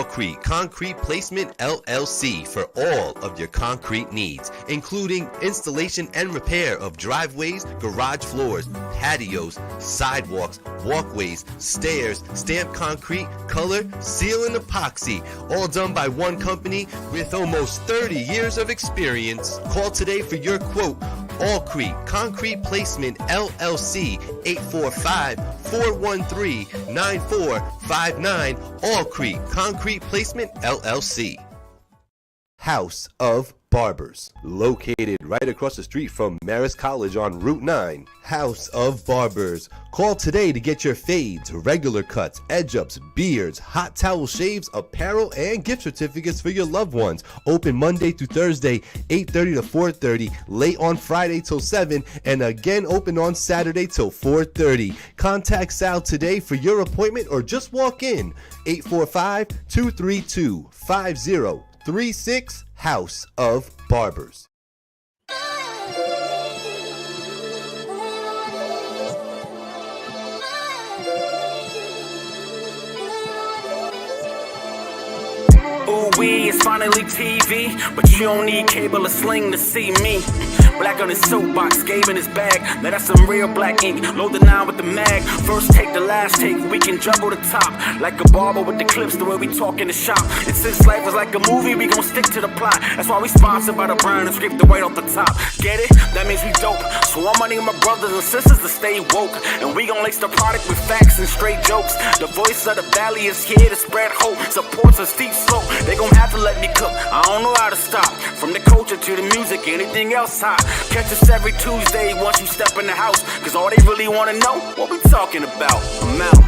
Allcrete Concrete Placement LLC for all of your concrete needs, including installation and repair of driveways, garage floors, patios, sidewalks, walkways, stairs, stamped concrete, color, seal, and epoxy. All done by one company with almost 30 years of experience. Call today for your quote. Allcrete Concrete Placement LLC 845-413-9459. Allcrete Concrete Placement LLC. House of Barbers, located right across the street from Marist College on Route 9. House of Barbers. Call today to get your fades, regular cuts, edge-ups, beards, hot towel shaves, apparel, and gift certificates for your loved ones. Open Monday through Thursday, 8:30 to 4:30, late on Friday till 7, and again open on Saturday till 4:30. Contact Sal today for your appointment or just walk in. 845-232-5036. House of Barbers. Ooh, it's finally TV, but you don't need cable or sling to see me. Black on his soapbox, gave in his bag. Now that's some real black ink. Load the 9 with the mag. First take, the last take. We can juggle the top. Like a barber with the clips, the way we talk in the shop. And since life was like a movie, we gon' stick to the plot. That's why we sponsored by the brand and scrape the white off the top. Get it? That means we dope. So I'ma need my brothers and sisters to stay woke. And we gon' lace the product with facts and straight jokes. The voice of the valley is here to spread hope. Supports a steep slope. They gon' have to let me cook. I don't know how to stop. From the culture to the music, anything else hot. Catch us every Tuesday once you step in the house. Cause all they really wanna know, what we talking about. I'm out.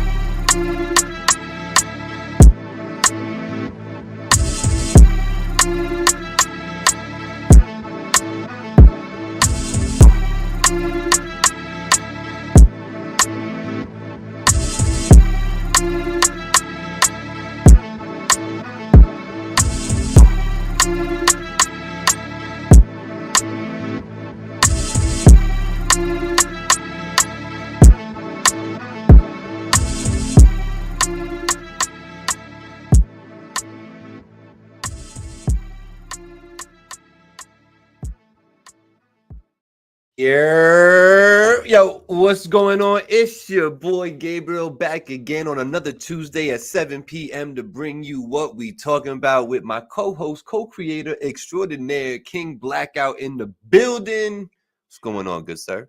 Yo, what's going on? It's your boy Gabriel back again on another Tuesday at 7 p.m. to bring you what we talking about with my co-host, co-creator extraordinaire, King Blackout in the building. What's going on, good sir?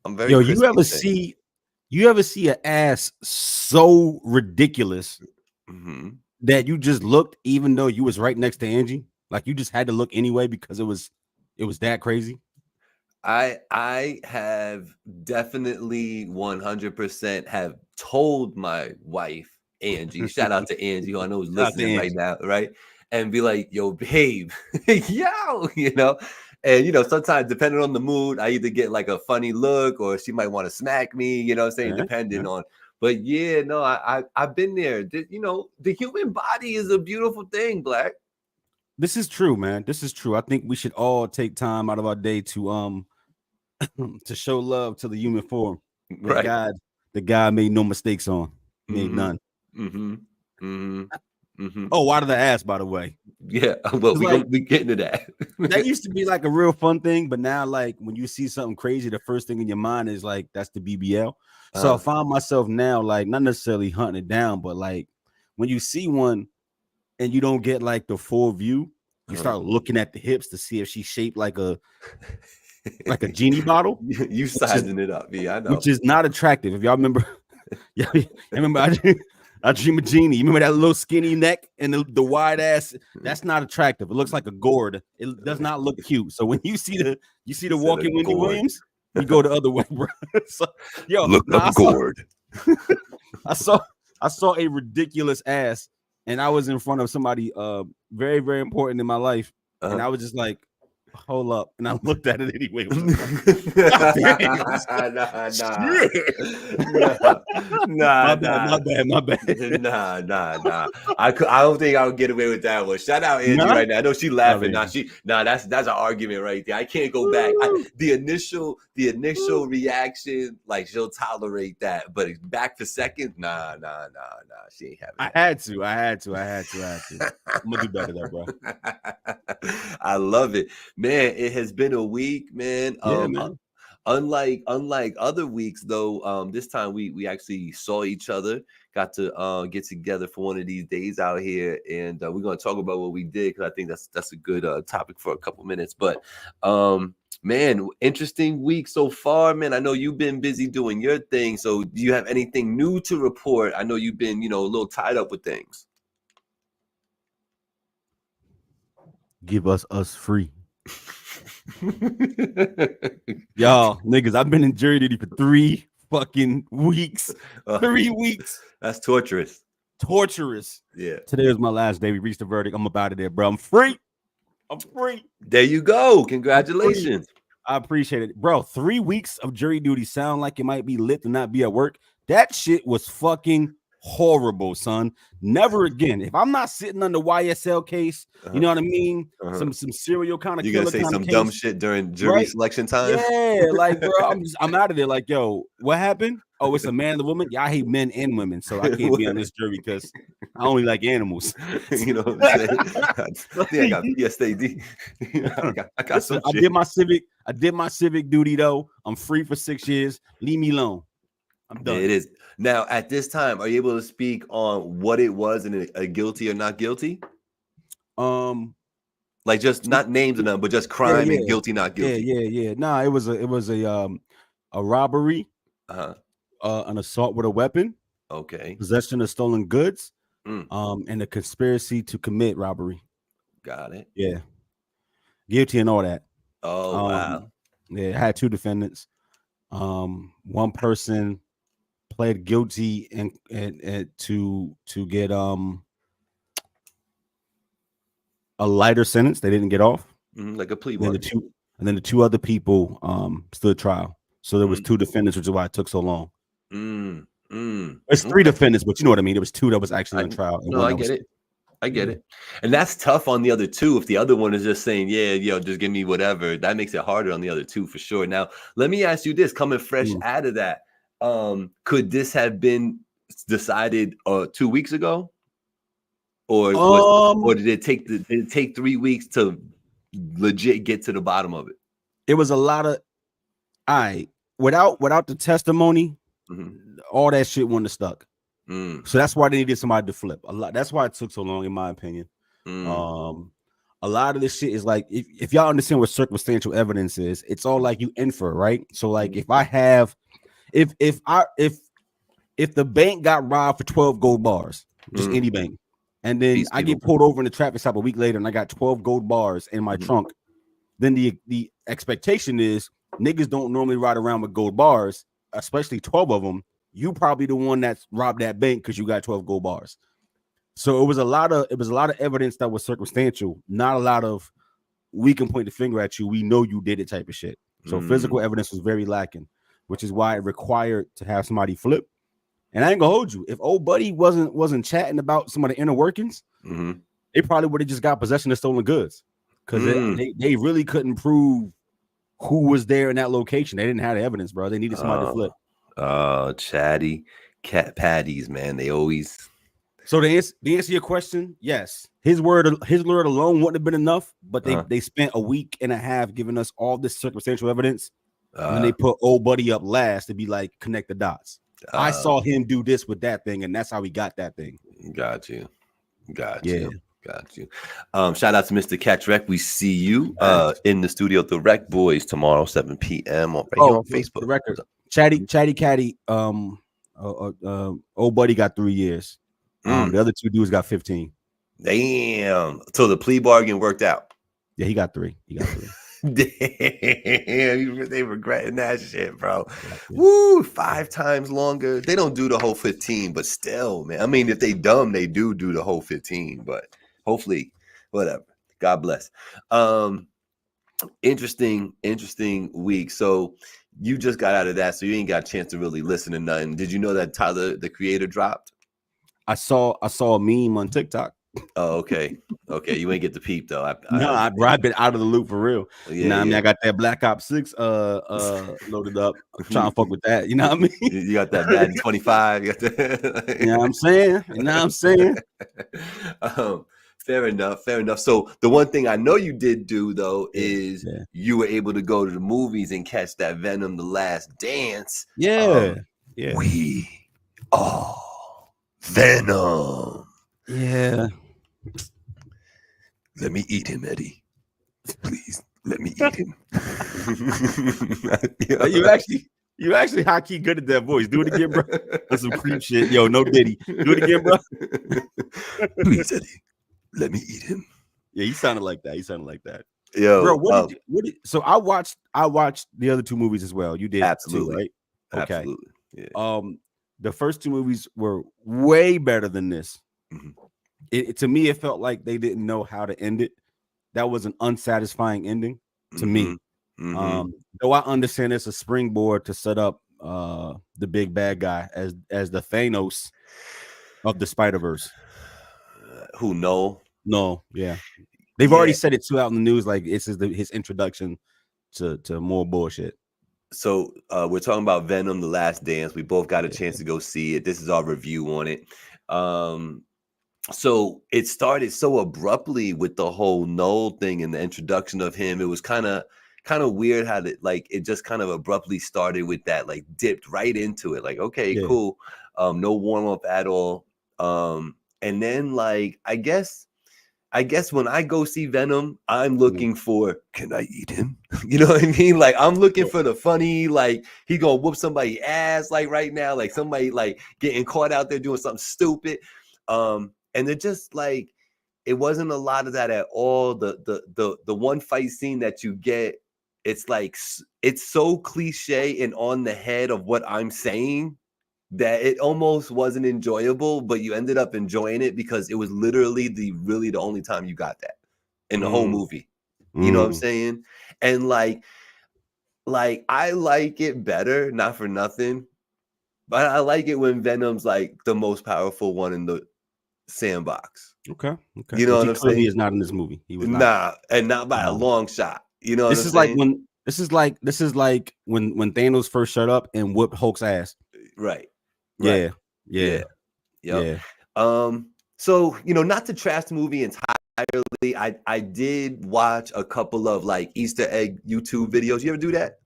I'm very Yo, you ever see an ass so ridiculous that you just looked even though you was right next to Angie? Like you just had to look anyway because it was that crazy? I have definitely 100% have told my wife, Angie, shout out to Angie, who I know is listening right now, right? And be like, yo, babe, yo, you know? And, you know, sometimes depending on the mood, I either get like a funny look or she might want to smack me, you know what I'm saying? Depending on. But yeah, no, I've been there. You know, the human body is a beautiful thing, Black. This is true, man. This is true. I think we should all take time out of our day to to show love to the human form. Right. The God made no mistakes on. Made none. Oh, out of the ass, by the way. Yeah, well, we get into that. That used to be like a real fun thing, but now, like when you see something crazy, the first thing in your mind is like that's the BBL. So I find myself now, like not necessarily hunting it down, but like when you see one and you don't get like the full view, you start looking at the hips to see if she's shaped like a genie bottle. You sizing it up, yeah, I know. Which is not attractive. If y'all remember, I Dream of Genie. You remember that little skinny neck and the wide ass? That's not attractive. It looks like a gourd. It does not look cute. So when you see the walking Wendy Williams, you go the other way, bro. So, yo, look up gourd. I saw a ridiculous ass, and I was in front of somebody very, very important in my life, and I was just like, hold up. And I looked at it anyway. It was Nah. My bad. Nah. I don't think I would get away with that one. Shout out Angie right now. I know she laughing. That's an argument right there. I can't go back. The initial reaction, like she'll tolerate that, but back for seconds, nah. She ain't having that. I had to. I'm gonna do better though, bro. I love it, man. It has been a week, man. Man. Unlike other weeks, though, this time we actually saw each other, got to get together for one of these days out here, and we're gonna talk about what we did because I think that's a good topic for a couple minutes. But man, interesting week so far, man. I know you've been busy doing your thing, so do you have anything new to report? I know you've been, a little tied up with things. Give us free. Y'all niggas, I've been in jury duty for 3 fucking weeks. 3 weeks. That's torturous. Yeah. Today was my last day. We reached the verdict. I'm about it there, bro. I'm free. There you go. Congratulations. I appreciate it, bro. 3 weeks of jury duty sound like it might be lit to not be at work. That shit was fucking horrible, son. Never again. If I'm not sitting on the YSL case, you know what I mean? Some serial kind of. You gotta say some dumb shit during jury selection time. Yeah, like, bro, I'm out of there. Like, yo, what happened? Oh, it's a man and a woman. Yeah, I hate men and women, so I can't be on this jury because I only like animals. You know what I'm saying? I think I got PSAD. I got some shit. I did my civic duty though. I'm free for 6 years. Leave me alone. I'm done. Yeah, it is. Now, at this time, are you able to speak on what it was and a guilty or not guilty? Like just not names or nothing, but just crime and guilty, not guilty. Yeah. Nah, it was a robbery, an assault with a weapon, possession of stolen goods, and a conspiracy to commit robbery. Got it. Yeah, guilty and all that. Oh wow. Yeah, I had 2 defendants. One person pled guilty and to get a lighter sentence. They didn't get off, like a plea. And then the 2 other people stood trial. So there was 2 defendants, which is why it took so long. It's 3 defendants, but you know what I mean. There was 2 that was actually on trial. No, I get it. I get it. And that's tough on the other 2. If the other one is just saying, just give me whatever, that makes it harder on the other 2 for sure. Now, let me ask you this, coming fresh out of that, could this have been decided 2 weeks ago? Or did it take 3 weeks to legit get to the bottom of it? It was a lot of without the testimony, all that shit wouldn't have stuck. So that's why they needed somebody to flip. That's why it took so long, in my opinion. A lot of this shit is like, if y'all understand what circumstantial evidence is, it's all like you infer, right? So like if the bank got robbed for 12 gold bars, just any bank, and then I get pulled over in the traffic stop a week later and I got 12 gold bars in my trunk, then the expectation is niggas don't normally ride around with gold bars, especially 12 of them. You probably the one that's robbed that bank because you got 12 gold bars. So it was a lot of evidence that was circumstantial, not a lot of we can point the finger at you, we know you did it type of shit. So physical evidence was very lacking, which is why it required to have somebody flip. And I ain't gonna hold you. If old buddy wasn't chatting about some of the inner workings, they probably would have just got possession of stolen goods because they really couldn't prove who was there in that location. They didn't have the evidence, bro. They needed somebody to flip. Chatty cat patties, man. They always. So to answer your question, yes, his word alone wouldn't have been enough, but they spent a week and a half giving us all this circumstantial evidence, and then they put old buddy up last to be like connect the dots. I saw him do this with that thing, and that's how he got that thing. Got you. Got you. Shout out to Mr. Catch Rec. We see you in the studio at the Rec Boys tomorrow, 7 p.m. Here on Facebook. The record. Chatty Catty, old buddy got 3 years. The other 2 dudes got 15. Damn. So the plea bargain worked out. Yeah, he got 3. Damn, they regretting that shit, bro. Woo, 5 times longer. They don't do the whole 15, but still, man. I mean, if they dumb, they do the whole 15, but hopefully, whatever. God bless. Interesting week. So you just got out of that, so you ain't got a chance to really listen to nothing. Did you know that Tyler, the Creator, dropped? I saw a meme on TikTok. Oh, okay. You ain't get the peep though. I've been out of the loop for real. Yeah, you know what I mean? I got that Black Ops 6 loaded up. I'm trying to fuck with that. You know what I mean? You got that Madden 25. You got that. You know what I'm saying? Fair enough. So the one thing I know you did do though is you were able to go to the movies and catch that Venom: The Last Dance. Yeah. We are Venom. Yeah. Let me eat him, Eddie. Please let me eat him. You actually high key good at that voice. Do it again, bro. That's some creep shit. Yo, no Diddy. Do it again, bro. Please, Eddie, let me eat him. Yeah, he sounded like that. Yo, bro, what did so I watched the other two movies as well. You did absolutely, too, right? Okay. Absolutely. Yeah. The first two movies were way better than this. Mm-hmm. To me, it felt like they didn't know how to end it. That was an unsatisfying ending to me. Mm-hmm. Though I understand it's a springboard to set up the big bad guy as the Thanos of the Spider-Verse. Who know? No, yeah. They've already said it too out in the news, like this is his introduction to more bullshit. So we're talking about Venom: The Last Dance. We both got a chance to go see it. This is our review on it. So it started so abruptly with the whole Noel thing and the introduction of him. It was kind of weird how it just kind of abruptly started with that, like dipped right into it. Like, okay, cool. No warm up at all. And then like, I guess when I go see Venom, I'm looking for, can I eat him? You know what I mean? Like, I'm looking for the funny, like, he gonna whoop somebody's ass, like, right now, like, somebody, like, getting caught out there doing something stupid. And they're just, like, it wasn't a lot of that at all. The one fight scene that you get, it's, like, it's so cliche and on the head of what I'm saying that it almost wasn't enjoyable, but you ended up enjoying it because it was literally the only time you got that in the whole movie. You know what I'm saying? And like I like it better, not for nothing, but I like it when Venom's like the most powerful one in the sandbox. Okay. You know what I'm saying? He is not in this movie. He was not. Nah, and not by a long shot. You know this is like when Thanos first showed up and whooped Hulk's ass. Right. Yeah. So, you know, not to trash the movie entirely, I did watch a couple of like Easter egg YouTube videos. You ever do that?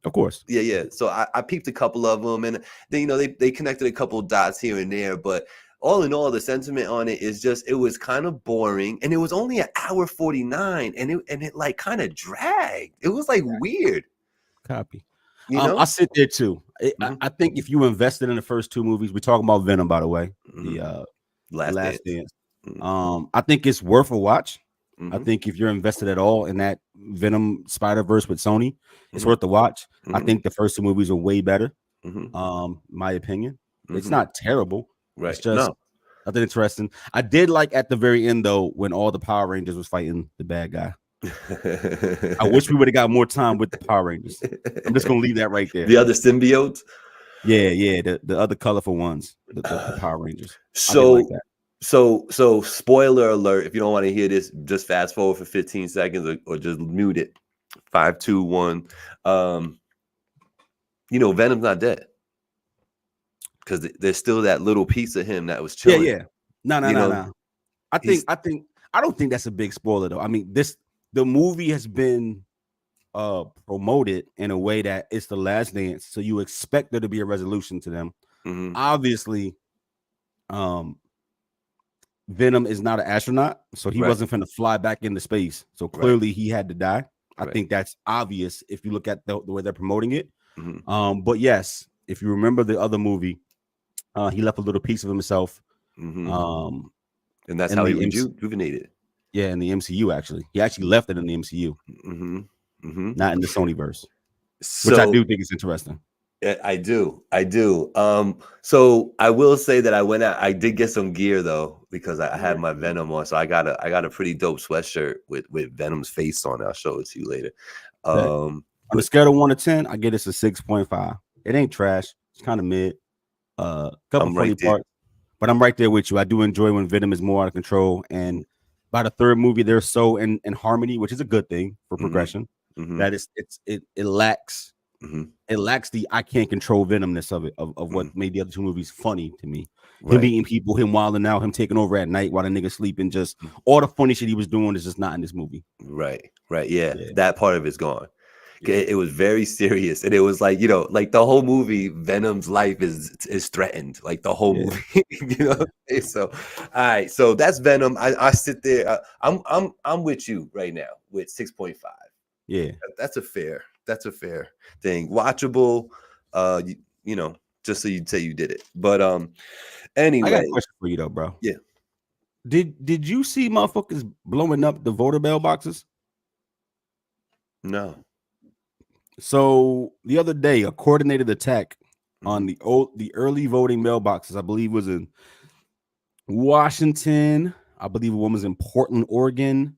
Of course. Yeah. So I peeped a couple of them, and then, you know, they connected a couple of dots here and there, but all in all, the sentiment on it is just, it was kind of boring, and it was only an hour 49, and it like kind of dragged. It was like weird. Copy. You know? I sit there too. I think if you invested in the first two movies, we're talking about Venom, by the way, the Last Dance. I think it's worth a watch. I think if you're invested at all in that Venom Spider-Verse with Sony, it's worth the watch. I think the first two movies are way better. My opinion. It's not terrible. Right. It's just nothing interesting. I did like at the very end though when all the Power Rangers was fighting the bad guy. I wish we would have got more time with the Power Rangers. I'm just gonna leave that right there. The other symbiotes. Yeah, the other colorful ones, the Power Rangers. So spoiler alert, if you don't want to hear this, just fast forward for 15 seconds or just mute it. 5, 2, 1. You know, Venom's not dead. Because there's still that little piece of him that was chilling. Yeah. No. I don't think that's a big spoiler though. I mean, the movie has been promoted in a way that it's the Last Dance, so you expect there to be a resolution to them. Obviously, Venom is not an astronaut, so he wasn't finna fly back into space. So clearly he had to die. I think that's obvious if you look at the way they're promoting it. But yes, if you remember the other movie, he left a little piece of himself. And that's how he rejuvenated. Yeah, in the MCU, actually. He actually left it in the MCU. Not in the Sonyverse. Which I do think is interesting. I do. So I will say that I did get some gear though. because I had my Venom on. So I got a pretty dope sweatshirt with Venom's face on it. I'll show it to you later. On a scale of 1 to 10, I get it's a 6.5. It ain't trash. It's kind of mid. Couple funny parts, but I'm right there with you. I do enjoy when Venom is more out of control, and by the third movie, they're so in harmony, which is a good thing for progression. That it lacks. It lacks the I can't control Venomness of it, of what made the other two movies funny to me. Him beating people, him wilding out, him taking over at night while the nigga sleeping, just all the funny shit he was doing is just not in this movie. Right. Yeah. That part of it's gone. It was very serious, and it was like, you know, like the whole movie, Venom's life is threatened, like the whole movie, you know. So, all right, so that's Venom. I sit there. I'm with you right now with 6.5. Yeah, that's a fair thing. Watchable, you know, just so you'd say you did it. But anyway, I got a question for you though, bro. Yeah. Did you see motherfuckers blowing up the voter mailboxes? No. So the other day, a coordinated attack on the early voting mailboxes, I believe, was in Washington. I believe one was in Portland, Oregon,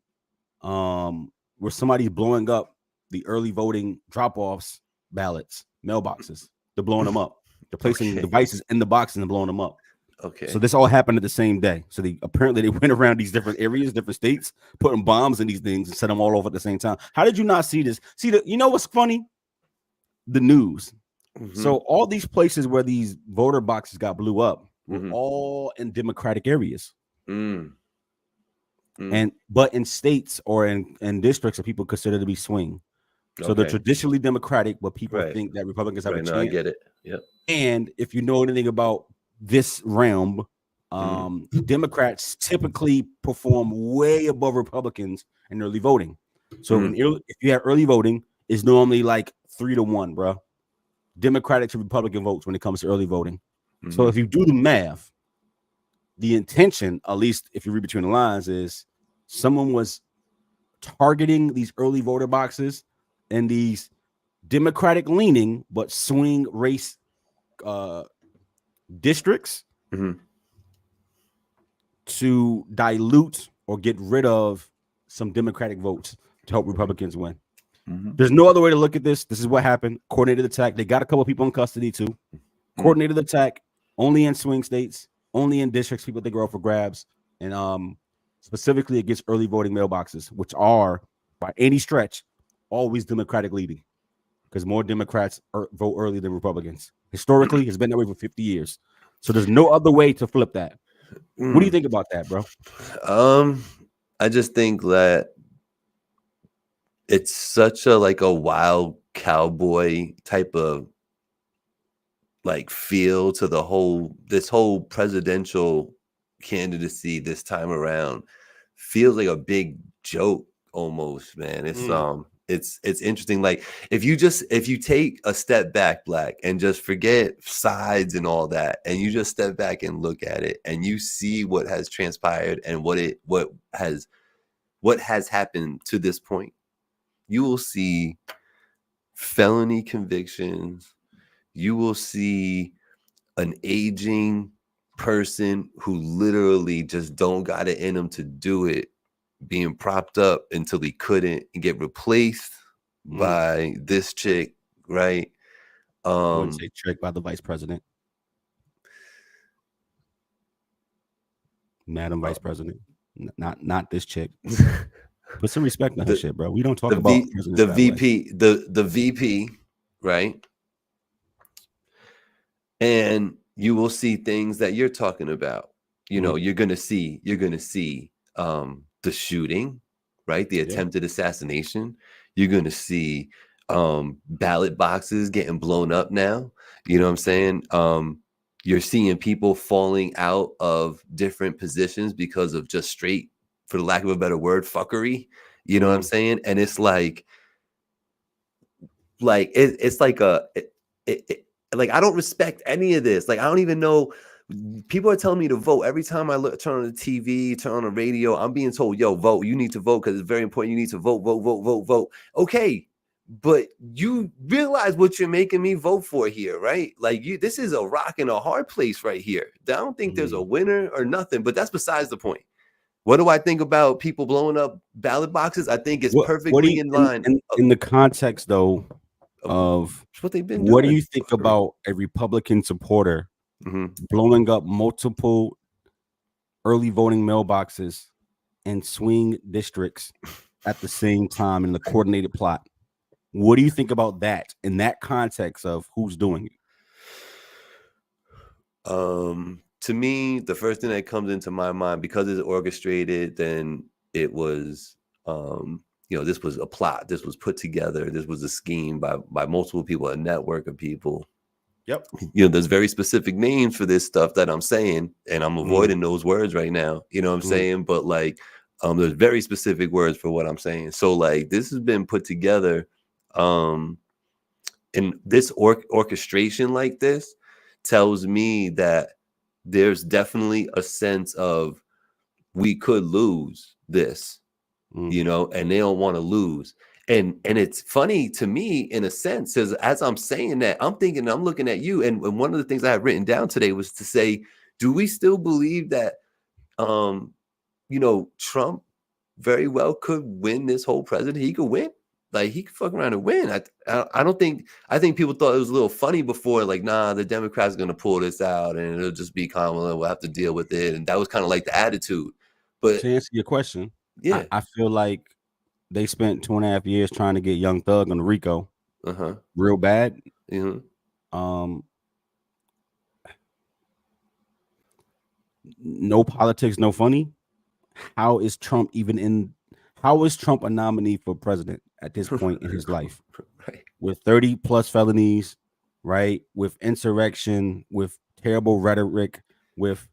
where somebody's blowing up the early voting drop-offs ballots mailboxes. They're blowing them up. They're placing devices in the box and they're blowing them up. Okay. So this all happened at the same day. So they went around these different areas, different states, putting bombs in these things and set them all over at the same time. How did you not see this? You know what's funny? The news. So all these places where these voter boxes got blew up were all in Democratic areas. But in states or in districts that people consider to be swing. So they're traditionally Democratic, but people think that Republicans have a chance. No, I get it. Yep. And if you know anything about this realm, Democrats typically perform way above Republicans in early voting. So if you have early voting, it's normally like 3-1, bro. Democratic to Republican votes when it comes to early voting. So if you do the math, the intention, at least if you read between the lines, is someone was targeting these early voter boxes and these Democratic leaning but swing race districts to dilute or get rid of some Democratic votes to help Republicans win. There's no other way to look at this. This is what happened. Coordinated attack. They got a couple people in custody too. Coordinated attack only in swing states, only in districts people think are up for grabs, and specifically against early voting mailboxes, which are by any stretch always Democratic leading, because more Democrats vote early than Republicans. Historically, it's been that way for 50 years. So there's no other way to flip that. What do you think about that, bro? I just think that it's such a wild cowboy type of feel to this whole presidential candidacy this time around. Feels like a big joke almost, man. It's interesting. Like if you take a step back, Black, and just forget sides and all that, and you just step back and look at it, and you see what has transpired and what has happened to this point, you will see felony convictions. You will see an aging person who literally just don't got it in him to do it, being propped up until he couldn't and get replaced by this chick, right? I wouldn't say tricked by the vice president. Madam Vice President. Not this chick. Put some respect on her shit, bro. We don't talk about the VP, the VP, right? And you will see things that you're talking about. You know, you're gonna see the shooting, right? The attempted assassination. You're gonna see ballot boxes getting blown up now. You know what I'm saying? You're seeing people falling out of different positions because of just straight, for the lack of a better word, fuckery. You know what I'm saying? And it's like I don't respect any of this. Like, I don't even know. People are telling me to vote every time I turn on the TV, turn on the radio. I'm being told, yo, vote. You need to vote because it's very important. You need to vote. Okay. But you realize what you're making me vote for here, right? Like this is a rock and a hard place right here. I don't think there's a winner or nothing, but that's besides the point. What do I think about people blowing up ballot boxes? I think it's perfectly in line. In the context, though, of what they've been doing. What do you think about a Republican supporter blowing up multiple early voting mailboxes in swing districts at the same time in the coordinated plot? What do you think about that in that context of who's doing it? To me, the first thing that comes into my mind, because it's orchestrated, then it was, this was a plot. This was put together. This was a scheme by multiple people, a network of people. Yep. There's very specific names for this stuff that I'm saying, and I'm avoiding those words right now. You know what I'm saying? But like, there's very specific words for what I'm saying. So like, this has been put together, and this orchestration like this tells me that there's definitely a sense of we could lose this, and they don't want to lose. And it's funny to me in a sense, because as I'm saying that, I'm looking at you. And one of the things I had written down today was to say, do we still believe that, Trump very well could win this whole presidency? He could win. Like, he could fuck around and win. I think people thought it was a little funny before, like, nah, the Democrats are going to pull this out and it'll just be Kamala. We'll have to deal with it. And that was kind of like the attitude. But to answer your question, yeah, I feel like they spent 2.5 years trying to get Young Thug on the RICO real bad. No politics, no funny. How is Trump a nominee for president at this point in his life? Right. With 30 plus felonies, right? With insurrection, with terrible rhetoric, with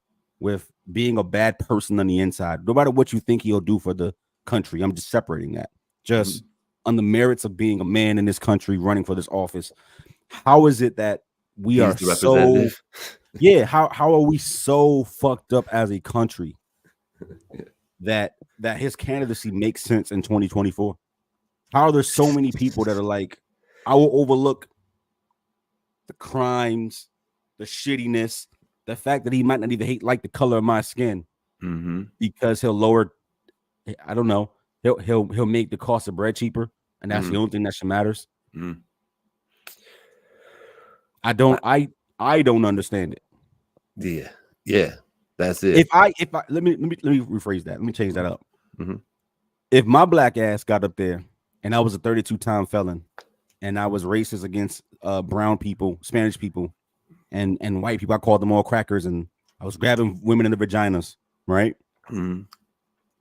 being a bad person on the inside. No matter what you think he'll do for the country, I'm just separating that. Just on the merits of being a man in this country running for this office. How is it that we are so how are we so fucked up as a country that his candidacy makes sense in 2024? How are there so many people that are like, I will overlook the crimes, the shittiness, the fact that he might not even like the color of my skin because he'll lower, I don't know, he'll make the cost of bread cheaper, and that's the only thing that matters. I don't understand it. Yeah, that's it. If I let me rephrase that. Let me change that up. If my black ass got up there and I was a 32-time felon and I was racist against brown people, Spanish people, and white people, I called them all crackers, and I was grabbing women in the vaginas, right?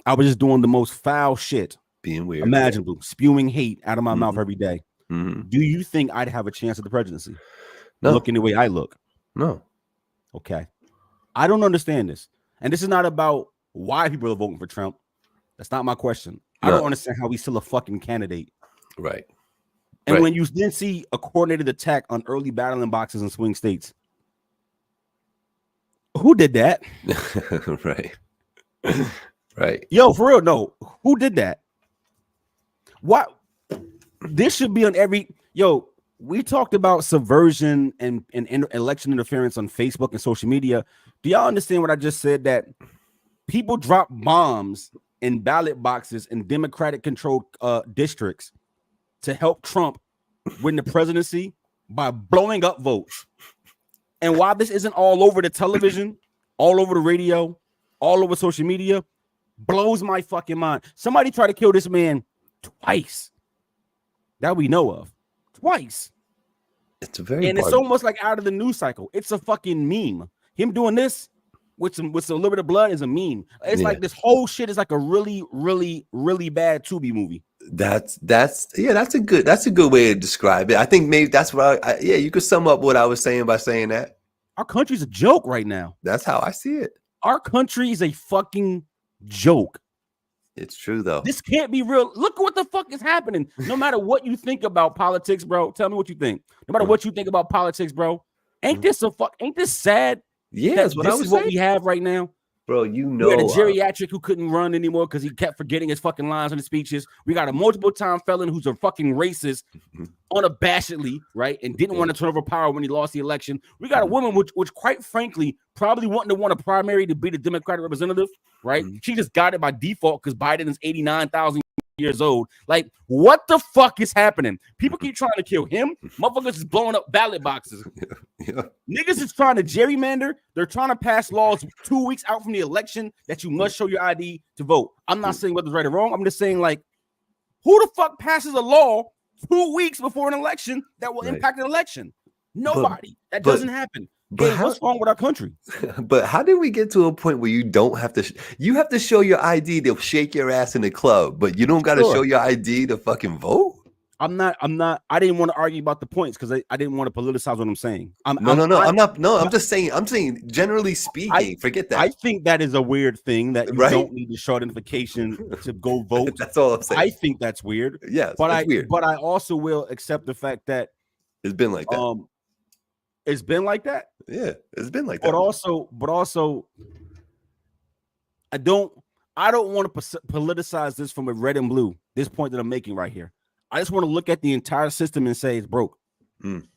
I was just doing the most foul shit, being weird, imaginable, spewing hate out of my mouth every day. Do you think I'd have a chance at the presidency? No. Looking the way I look? No. Okay. I don't understand this. And this is not about why people are voting for Trump. That's not my question. No. I don't understand how he's still a fucking candidate. Right. And when you then see a coordinated attack on early battling boxes in swing states, who did that? Right. Right. Yo, for real, no. Who did that? What? This should be on every... Yo, we talked about subversion and election interference on Facebook and social media. Do y'all understand what I just said? That people drop bombs in ballot boxes in Democratic-controlled districts to help Trump win the presidency by blowing up votes. And while this isn't all over the television, all over the radio, all over social media, blows my fucking mind. Somebody tried to kill this man twice that we know of. Twice. It's it's almost like out of the news cycle. It's a fucking meme. Him doing this with a little bit of blood is a meme. It's like this whole shit is like a really, really, really bad Tubi movie. That's a good way to describe it. I think maybe that's what you could sum up what I was saying by saying that. Our country's a joke right now. That's how I see it. Our country is a fucking joke. It's true though. This can't be real. Look at what the fuck is happening. No matter what you think about politics, bro. Tell me what you think. No matter what you think about politics, bro. Ain't this sad? Yeah, that's what I was saying. What we have right now. Bro, we had a geriatric who couldn't run anymore because he kept forgetting his fucking lines in the speeches. We got a multiple-time felon who's a fucking racist, unabashedly, right, and didn't want to turn over power when he lost the election. We got a woman which quite frankly, probably wouldn't have won a primary to be the Democratic representative, right? She just got it by default because Biden is 89,000 years old. Like, what the fuck is happening? People keep trying to kill him. Motherfuckers is blowing up ballot boxes. Niggas is trying to gerrymander. They're trying to pass laws 2 weeks out from the election that you must show your ID to vote. I'm not saying whether it's right or wrong. I'm just saying, like, who the fuck passes a law 2 weeks before an election that will impact an election? Nobody. That doesn't happen. But what's wrong with our country? But how did we get to a point where you don't have to? You have to show your ID to shake your ass in the club, but you don't got to show your ID to fucking vote. I didn't want to argue about the points because I didn't want to politicize what I'm saying. I'm just saying. I'm saying generally speaking. Forget that. I think that is a weird thing that you don't need to show identification to go vote. That's all I'm saying. I think that's weird. Yes, but weird. But I also will accept the fact that it's been like that. It's been like that. Yeah, it's been like that. But also, I don't want to politicize this from a red and blue. This point that I'm making right here. I just want to look at the entire system and say it's broke.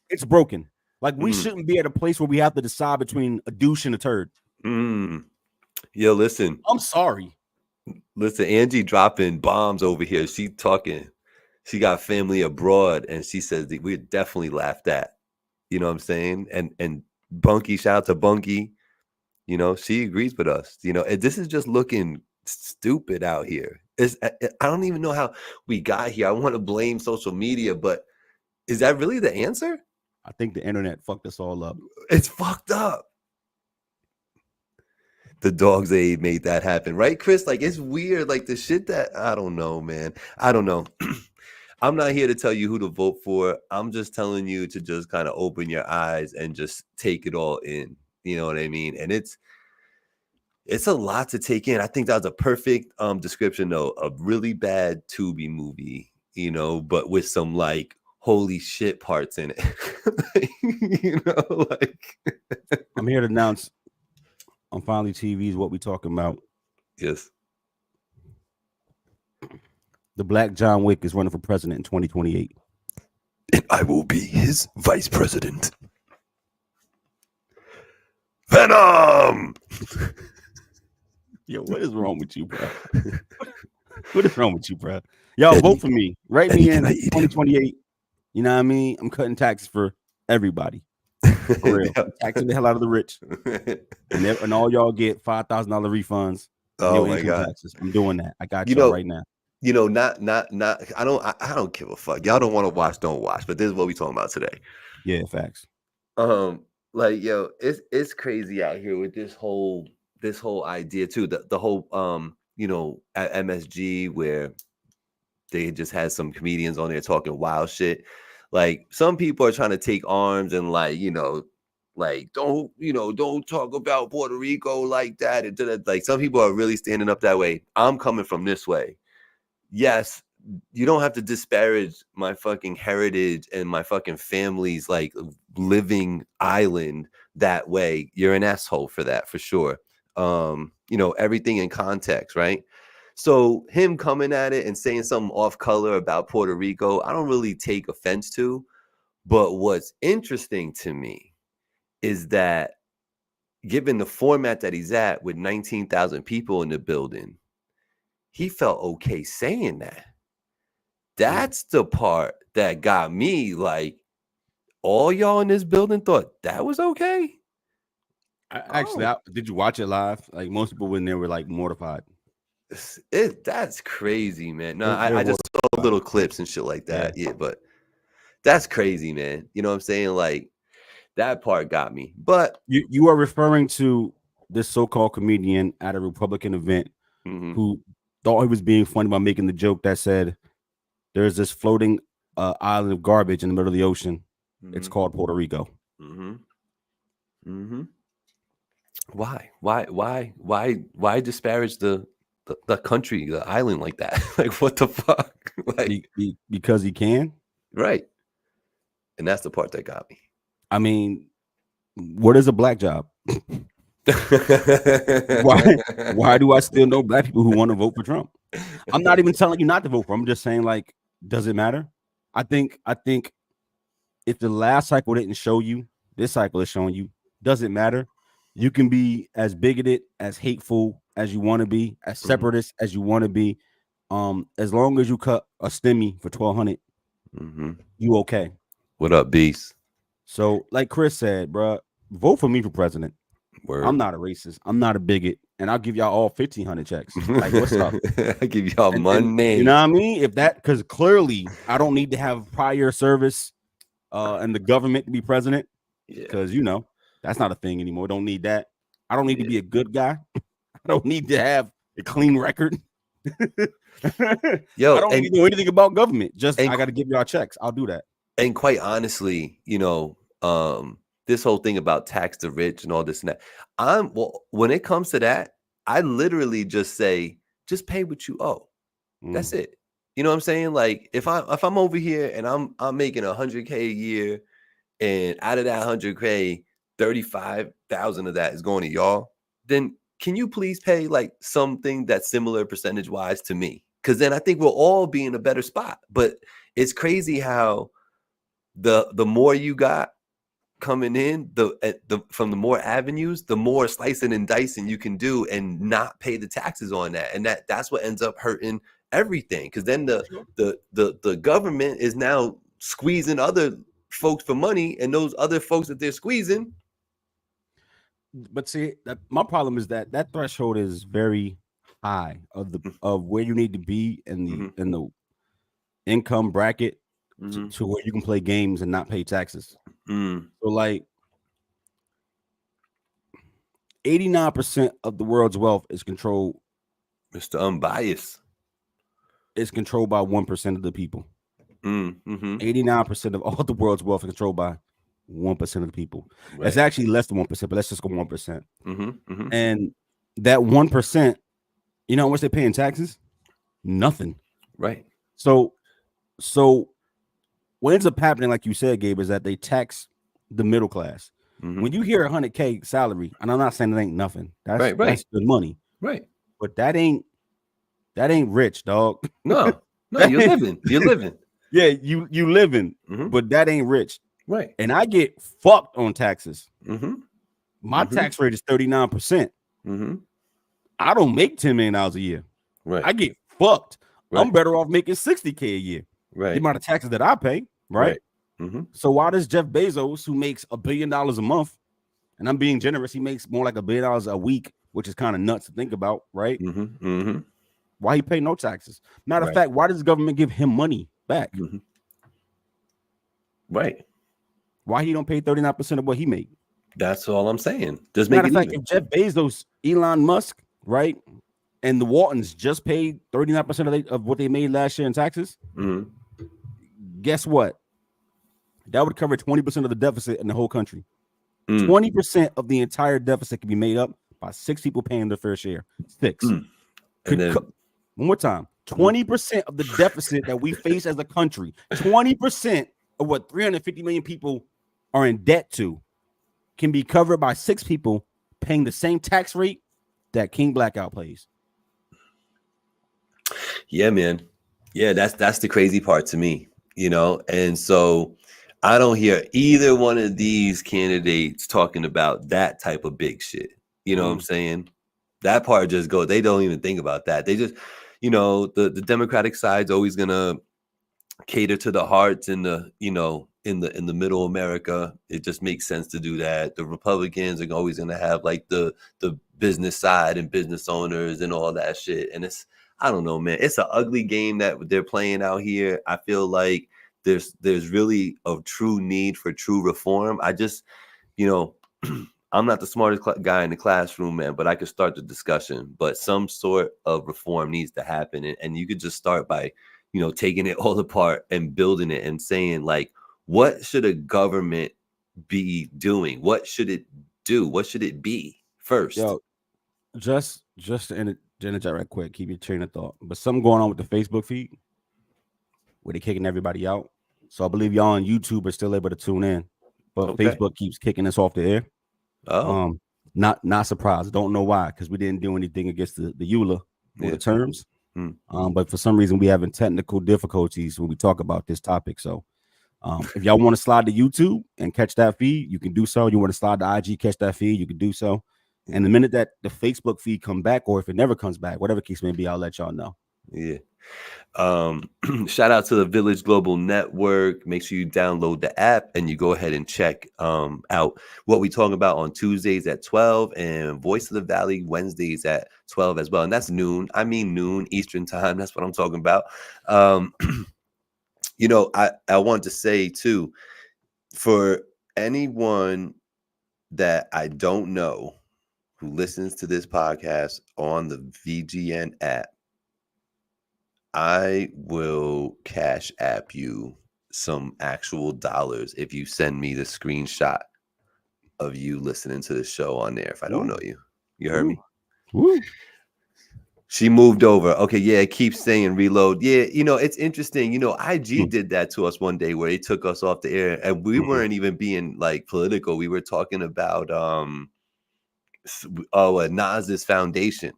It's broken. Like we shouldn't be at a place where we have to decide between a douche and a turd. Yo, listen. I'm sorry. Listen, Angie dropping bombs over here. She talking. She got family abroad, and she says that we're definitely laughed at. You know what I'm saying? And Bunky, shout out to Bunky. You know, she agrees with us. You know, and this is just looking stupid out here. I don't even know how we got here. I want to blame social media, but is that really the answer? I think the internet fucked us all up. It's fucked up. The Dogs Aid made that happen, right, Chris? Like, it's weird. Like, the shit that I don't know, man. I don't know. I'm not here to tell you who to vote for. I'm just telling you to just kind of open your eyes and just take it all in. You know what I mean? And it's a lot to take in. I think that was a perfect description, though. A really bad Tubi movie, you know, but with some like holy shit parts in it. You know, like I'm here to announce on Finally TV's what we talking about. Yes. The Black John Wick is running for president in 2028. And I will be his vice president. Venom! Yo, what is wrong with you, bro? What is wrong with you, bro? Y'all vote for me. Write me in 2028. You know what I mean? I'm cutting taxes for everybody. For real. I'm taxing the hell out of the rich. And all y'all get $5,000 refunds. Oh my God. Taxes. I'm doing that. I got you right now. You know, not. I don't give a fuck. Y'all don't want to watch, don't watch. But this is what we talking about today. Yeah, facts. Like, yo, it's crazy out here with this whole idea too. The whole you know, at MSG where they just had some comedians on there talking wild shit. Like, some people are trying to take arms and like, you know, like don't talk about Puerto Rico like that. Like, some people are really standing up that way. I'm coming from this way. Yes, you don't have to disparage my fucking heritage and my fucking family's like living island that way. You're an asshole for that, for sure. You know, everything in context, right? So him coming at it and saying something off color about Puerto Rico, I don't really take offense to. But what's interesting to me is that given the format that he's at with 19,000 people in the building, he felt okay saying that. That's the part that got me like, all y'all in this building thought that was okay? Did you watch it live? Like, most people in there were like mortified. That's crazy, man. No, I just saw little clips and shit like that. Yeah, but that's crazy, man. You know what I'm saying? Like, that part got me. But you are referring to this so-called comedian at a Republican event who thought he was being funny by making the joke that said there's this floating island of garbage in the middle of the ocean. It's called Puerto Rico. Why disparage the country, the island like that? Like, what the fuck? Like, because he can, right? And that's the part that got me. I mean, what is a black job? Why do I still know black people who want to vote for Trump? I'm not even telling you not to vote for him. I'm just saying, like, does it matter? I think if the last cycle didn't show you, this cycle is showing you, doesn't matter. You can be as bigoted, as hateful as you want to be, as separatist as you want to be. As long as you cut a stimmy for 1,200, you okay. What up, Beast? So, like Chris said, bro, vote for me for president. Word. I'm not a racist. I'm not a bigot, and I'll give y'all all 1,500 checks. Like, what's up? I give y'all money. You know what I mean? If that, because clearly I don't need to have prior service and the government to be president, because that's not a thing anymore. Don't need that. I don't need to be a good guy. I don't need to have a clean record. Yo, I don't need to know anything about government. Just I got to give y'all checks. I'll do that. And quite honestly, this whole thing about tax the rich and all this and that, when it comes to that, I literally just say, just pay what you owe. That's it. You know what I'm saying? Like if I'm over here and I'm making $100K a year, and out of that $100K, 35,000 of that is going to y'all, then can you please pay like something that's similar percentage wise to me? Because then I think we'll all be in a better spot. But it's crazy how the more you got coming in, from the more avenues, the more slicing and dicing you can do and not pay the taxes on that. And that's what ends up hurting everything. Because then the government is now squeezing other folks for money, and those other folks that they're squeezing. But see, my problem is that threshold is very high of where you need to be in the income bracket to where you can play games and not pay taxes. So like 89% of the world's wealth is controlled. Mr. Unbiased. It's controlled by 1% of the people. 89% of all the world's wealth is controlled by 1% of the people. Right. It's actually less than 1%, but let's just go 1%. And that 1%, you know how much they pay in taxes? Nothing. Right. So what ends up happening, like you said, Gabe, is that they tax the middle class. When you hear $100K salary, and I'm not saying it ain't nothing. That's good money. Right. But that ain't rich, dog. No, you're living. You're living. Yeah, you living, but that ain't rich. Right. And I get fucked on taxes. My tax rate is 39%. I don't make $10 million a year. Right. I get fucked. Right. I'm better off making $60K a year. Right. The amount of taxes that I pay. Right. So why does Jeff Bezos, who makes $1 billion a month, and I'm being generous, he makes more like $1 billion a week, which is kind of nuts to think about, right? Why he pay no taxes? Matter of fact, why does the government give him money back? Right. Why he don't pay 39% of what he made? That's all I'm saying. Just matter of fact, if Jeff Bezos, Elon Musk, right, and the Waltons just paid 39% of what they made last year in taxes, guess what? That would cover 20% of the deficit in the whole country. 20% of the entire deficit can be made up by 6 people paying their fair share. 6. One more time. 20% of the deficit that we face as a country, 20% of what 350 million people are in debt to, can be covered by 6 people paying the same tax rate that King Blackout pays. Yeah, man. Yeah, that's the crazy part to me, and so I don't hear either one of these candidates talking about that type of big shit. You know what I'm saying? That part just goes, they don't even think about that. They just, the Democratic side's always gonna cater to the hearts and the, in the middle America. It just makes sense to do that. The Republicans are always gonna have like the business side and business owners and all that shit. And I don't know, man. It's an ugly game that they're playing out here. I feel like there's really a true need for true reform. I just, I'm not the smartest guy in the classroom, man, but I could start the discussion. But some sort of reform needs to happen. And you could just start by, taking it all apart and building it and saying, like, what should a government be doing? What should it do? What should it be first? Yo, just to interject right quick, keep your train of thought. But something going on with the Facebook feed where they're kicking everybody out. So I believe y'all on YouTube are still able to tune in, but Facebook keeps kicking us off the air. Not surprised. Don't know why, because we didn't do anything against the EULA or the terms. But for some reason we having technical difficulties when we talk about this topic. So if y'all want to slide to YouTube and catch that feed, you can do so. You want to slide to IG, catch that feed, you can do so. And the minute that the Facebook feed come back, or if it never comes back, whatever case may be, I'll let y'all know. Yeah. Shout out to the Village Global Network. Make sure you download the app and you go ahead and check out what we talk about on Tuesdays at 12 and Voice of the Valley Wednesdays at 12 as well. And that's noon. I mean noon Eastern time. That's what I'm talking about. You know, I want to say too, for anyone that I don't know who listens to this podcast on the VGN app, I will cash app you some actual dollars if you send me the screenshot of you listening to the show on there. If I don't know you, you heard me. Woo. She moved over. Okay, yeah, it keeps saying reload. Yeah, you know, it's interesting. You know, IG did that to us one day where they took us off the air, and we weren't even being like political. We were talking about Nas's foundation,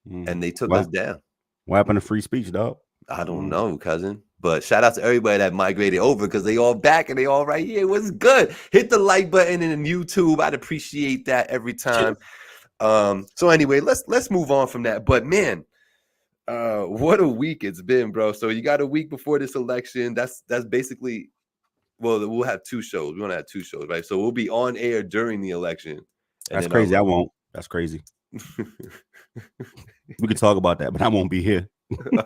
and they took us down. What happened to free speech, dog? I don't know, cousin. But shout out to everybody that migrated over, because they all back and they all right here. What's good? Hit the like button in YouTube. I'd appreciate that every time. So anyway, let's move on from that. But man, what a week it's been, bro. So you got a week before this election. That's basically, well, we'll have two shows. We want to have two shows, right? So we'll be on air during the election. That's crazy. I won't. That's crazy. We could talk about that, but I won't be here. I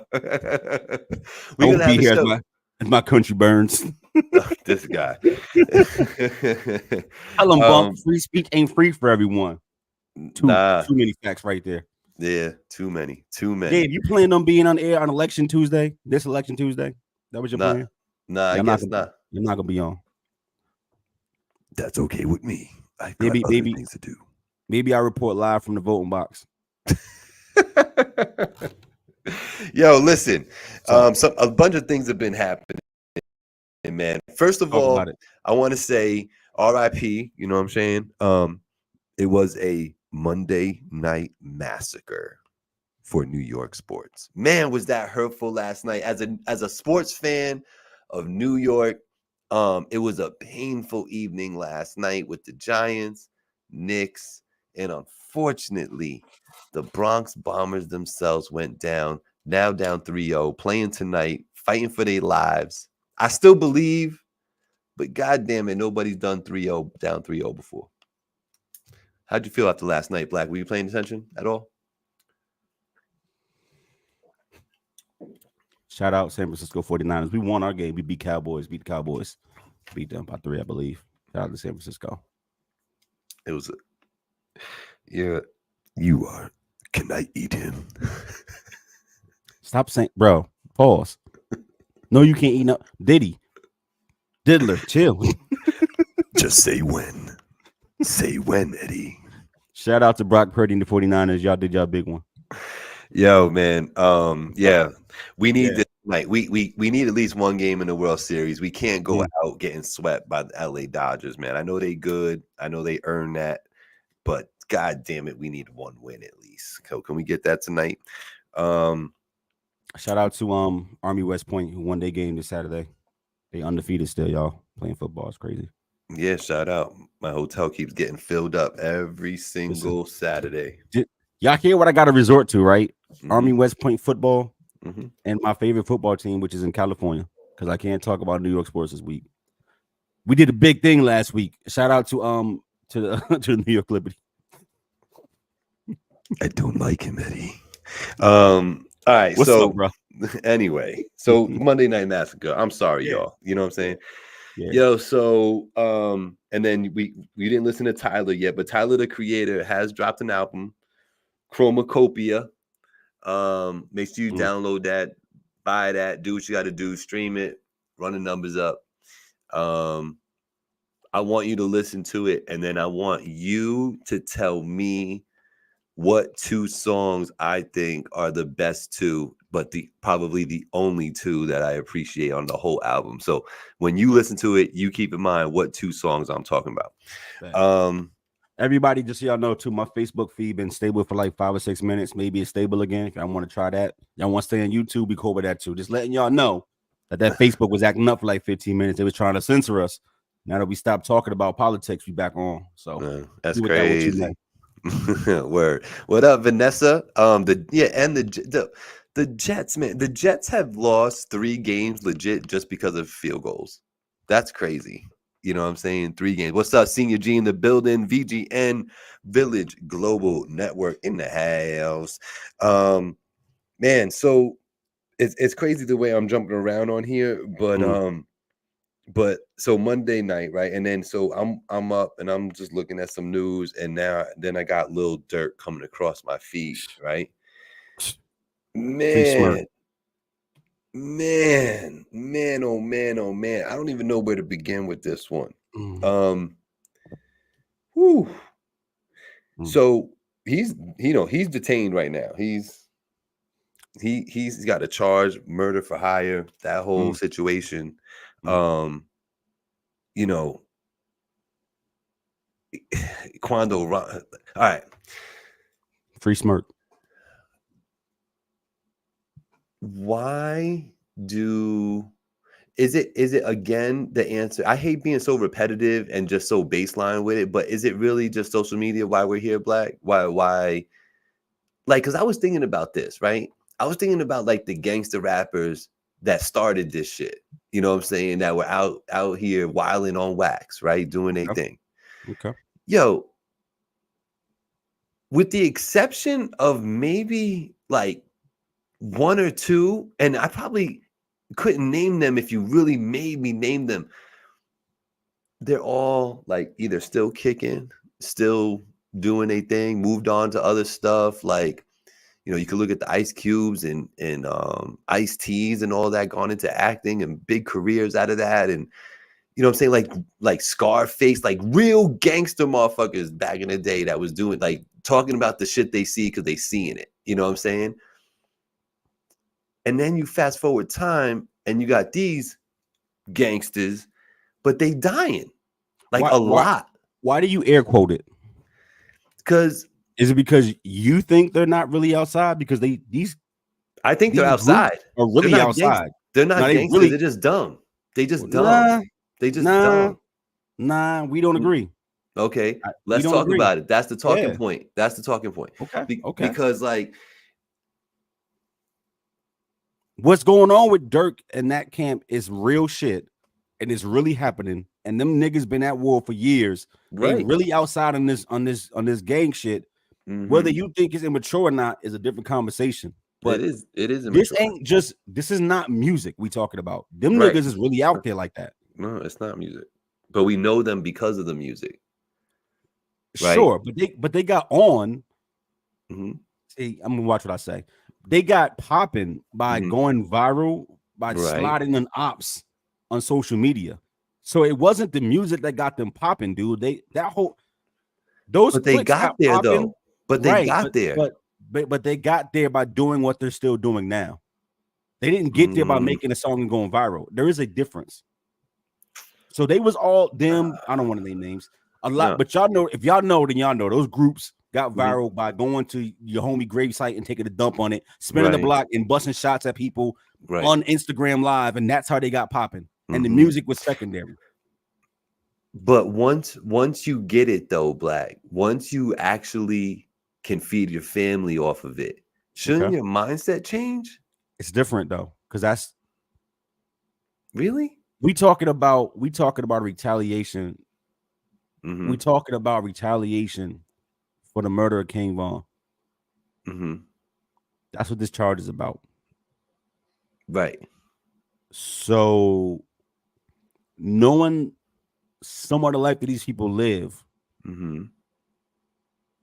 won't be here as my country burns. This guy. Free speech ain't free for everyone. Too many facts right there. Yeah, too many. Yeah, if you plan on being on air on election Tuesday, this election Tuesday, that was your plan? Nah, I guess not. You're not gonna be on. That's okay with me. I got maybe things to do. Maybe I report live from the voting box. Yo, listen. A bunch of things have been happening, man. First of all, I want to say RIP, you know what I'm saying? It was a Monday night massacre for New York sports. Man, was that hurtful last night. As a sports fan of New York, it was a painful evening last night with the Giants, Knicks, and unfortunately, the Bronx Bombers themselves went down, now down 3-0, playing tonight, fighting for their lives. I still believe, but goddamn it, nobody's done 3-0, down 3-0 before. How'd you feel after last night, Black? Were you paying attention at all? Shout out San Francisco 49ers. We won our game. We beat Cowboys. Beat them by 3, I believe. Shout out to San Francisco. It was you are. Can I eat him? Stop saying, bro. Pause. No, you can't eat no. Diddler, chill. Just say when. Say when, Eddie. Shout out to Brock Purdy and the 49ers. Y'all did y'all big one. Yo, man. Yeah. We need this. Like we need at least one game in the World Series. We can't go out getting swept by the LA Dodgers, man. I know they good. I know they earned that, but God damn it, we need one win at least. Can we get that tonight? Shout out to Army West Point, who won their game this Saturday. They undefeated still, y'all. Playing football is crazy. Yeah, shout out. My hotel keeps getting filled up every single Saturday. Y'all hear what I got to resort to, right? Army West Point football and my favorite football team, which is in California, because I can't talk about New York sports this week. We did a big thing last week. Shout out to the New York Liberty. I don't like him, Eddie. All right. What's up, bro? Anyway, so Monday Night Massacre. I'm sorry, y'all. You know what I'm saying? Yeah. Yo, so and then we didn't listen to Tyler yet, but Tyler the Creator has dropped an album, Chromacopia. Make sure you download that, buy that, do what you got to do, stream it, run the numbers up. I want you to listen to it, and then I want you to tell me what 2 songs I think are the best 2, but probably the only 2 that I appreciate on the whole album. So when you listen to it, you keep in mind what 2 songs I'm talking about. Everybody, just so y'all know too, my Facebook feed been stable for like 5 or 6 minutes. Maybe it's stable again. If y'all want to try that, y'all want to stay on YouTube, be cool with that too. Just letting y'all know that Facebook was acting up for like 15 minutes. They was trying to censor us. Now that we stopped talking about politics, we back on. So that's crazy. Word. What up, Vanessa? The Jets, man. The Jets have lost 3 games legit just because of field goals. That's crazy. You know what I'm saying? 3 games. What's up, Senior G in the building? VGN Village Global Network in the house. Man, so it's crazy the way I'm jumping around on here, but so Monday night, right? And then so I'm up and I'm just looking at some news, and then I got Lil Durk coming across my feed, right? Man, oh man. I don't even know where to begin with this one. So he's detained right now. He's got a charge, murder for hire, that whole situation. Quando, all right. Free Smirk. Why is it again the answer? I hate being so repetitive and just so baseline with it, but is it really just social media why we're here, Black? Why like, because I was thinking about this, right? I was thinking about like the gangster rappers that started this shit. You know what I'm saying? That were out here wilding on wax, right? Doing their thing. Okay. Yo, with the exception of maybe like 1 or 2, and I probably couldn't name them if you really made me name them. They're all like either still kicking, still doing a thing, moved on to other stuff. Like, you could look at the Ice Cubes and Ice T's and all that, gone into acting and big careers out of that. And you know what I'm saying? Like Scarface, like real gangster motherfuckers back in the day that was doing, like, talking about the shit they see because they seeing it. You know what I'm saying? And then you fast forward time and you got these gangsters, but they dying like a lot. Why do you air quote it? Because is it because you think they're not really outside? Because I think they're outside. Are really outside. They're not gangsters. They're just dumb. They just dumb. They just dumb. Nah, we don't agree. Okay, let's talk about it. That's the talking point. That's the talking point. Okay. Because like, what's going on with Durk and that camp is real shit, and it's really happening. And them niggas been at war for years. Right. They really outside on this gang shit. Mm-hmm. Whether you think it's immature or not is a different conversation. But it is immature. This is not music we talking about. Them niggas is really out there like that. No, it's not music. But we know them because of the music. Right? Sure, but they got on. Mm-hmm. See, I'm gonna watch what I say. They got popping by going viral by sliding on ops on social media. So it wasn't the music that got them popping, dude. But they got there popping, though. But they got there. But they got there by doing what they're still doing now. They didn't get there by making a song and going viral. There is a difference. So they was all them. I don't want to name names. A lot, but y'all know, if y'all know, then y'all know those groups got viral by going to your homie grave site and taking a dump on it, spinning the block and busting shots at people on Instagram Live, and that's how they got popping. And the music was secondary. But once you get it though, Black, once you actually can feed your family off of it, shouldn't your mindset change? It's different though, because that's really we talking about retaliation. Mm-hmm. We talking about retaliation for the murder of King Von. Mm-hmm. That's what this charge is about. Right. So knowing some of the life that these people live,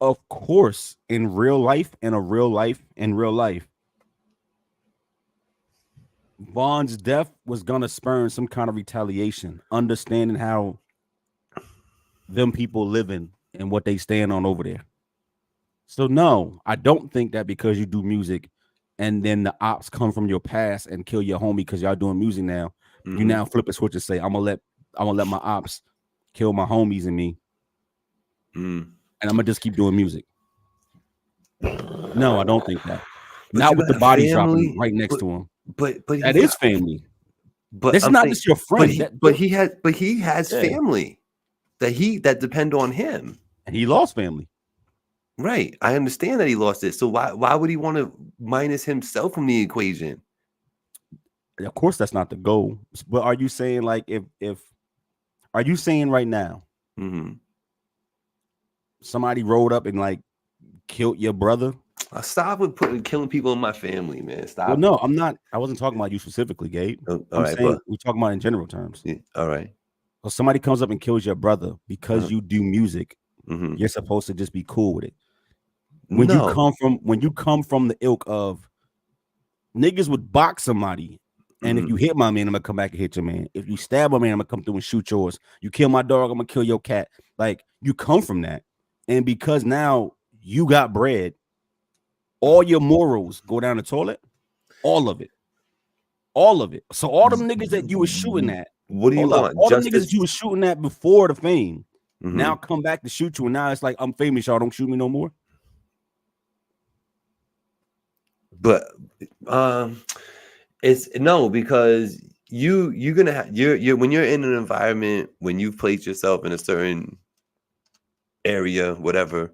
of course, in real life, Von's death was gonna spurn some kind of retaliation, understanding how them people living and what they stand on over there. So no, I don't think that because you do music and then the ops come from your past and kill your homie because y'all doing music now, you now flip a switch and say, I'm gonna let my ops kill my homies and me. and I'm gonna just keep doing music. No, I don't think that. But Not with the body family, dropping right next to him. But that is family. But it's not just your friend. But he has family that depend on him. And he lost family. Right. I understand that he lost it. So why would he want to minus himself from the equation? Of course, that's not the goal. But are you saying like if are you saying right now somebody rolled up and like killed your brother? Stop with killing people in my family, man. Stop. Well, no, I'm not. I wasn't talking about you specifically, Gabe. I'm saying we're talking about in general terms. Yeah, all right. So somebody comes up and kills your brother because you do music. You're supposed to just be cool with it. When you come from the ilk of niggas would box somebody, and if you hit my man, I'm gonna come back and hit your man. If you stab my man, I'm gonna come through and shoot yours. You kill my dog, I'm gonna kill your cat. Like you come from that, and because now you got bread, all your morals go down the toilet. All of it. So all them niggas that you were shooting at. What do you want? All the niggas you were shooting at before the fame now come back to shoot you, and now it's like I'm famous, y'all don't shoot me no more. But it's no, because you're gonna have you're when you're in an environment, when you've placed yourself in a certain area, whatever,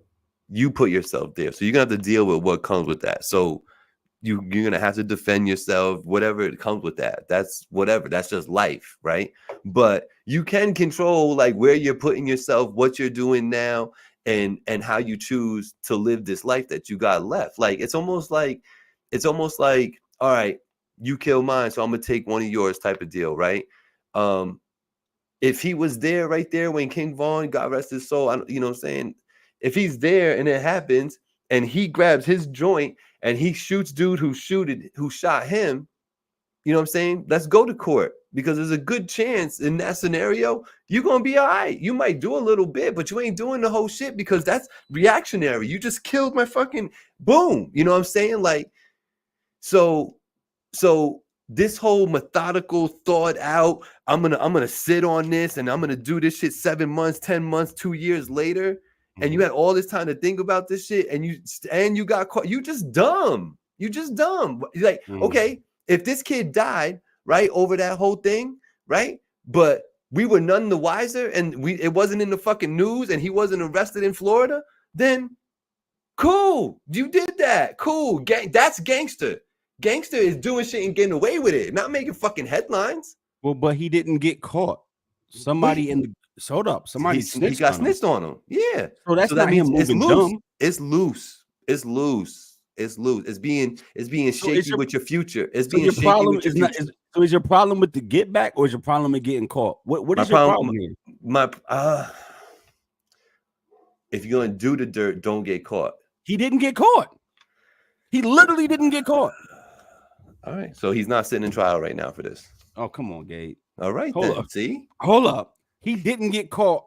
you put yourself there, so you're gonna have to deal with what comes with that. So you're gonna have to defend yourself, whatever it comes with that. That's whatever. That's just life, right? But you can control like where you're putting yourself, what you're doing now, and how you choose to live this life that you got left. Like it's almost like, all right, you kill mine, so I'm gonna take one of yours type of deal, right? If he was there right there when King Von, God rest his soul, you know what I'm saying? If he's there and it happens and he grabs his joint and he shoots dude who shot him, you know what I'm saying? Let's go to court, because there's a good chance in that scenario you're gonna be all right. You might do a little bit, but you ain't doing the whole shit, because that's reactionary. You just killed my fucking boom. You know what I'm saying? Like, so this whole methodical, thought out, I'm gonna sit on this and I'm gonna do this shit 7 months, 10 months, 2 years later, and you had all this time to think about this shit, and you got caught. You just dumb. Like, okay, if this kid died, right, over that whole thing, right, but we were none the wiser, and it wasn't in the fucking news, and he wasn't arrested in Florida, then cool, you did that, cool. That's gangster. Gangster is doing shit and getting away with it, not making fucking headlines. Well, but he didn't get caught. Somebody Somebody he got snitched on him. Yeah. So that's not him moving dumb. It's loose. It's being shaky with your future. It's being shaky with your future. So is your problem with the get back, or is your problem with getting caught? What is your problem here? If you're gonna do the dirt, don't get caught. He didn't get caught. He literally didn't get caught. All right. So he's not sitting in trial right now for this. Oh, come on, Gabe. All right. Hold then. up. See? Hold up. He didn't get caught.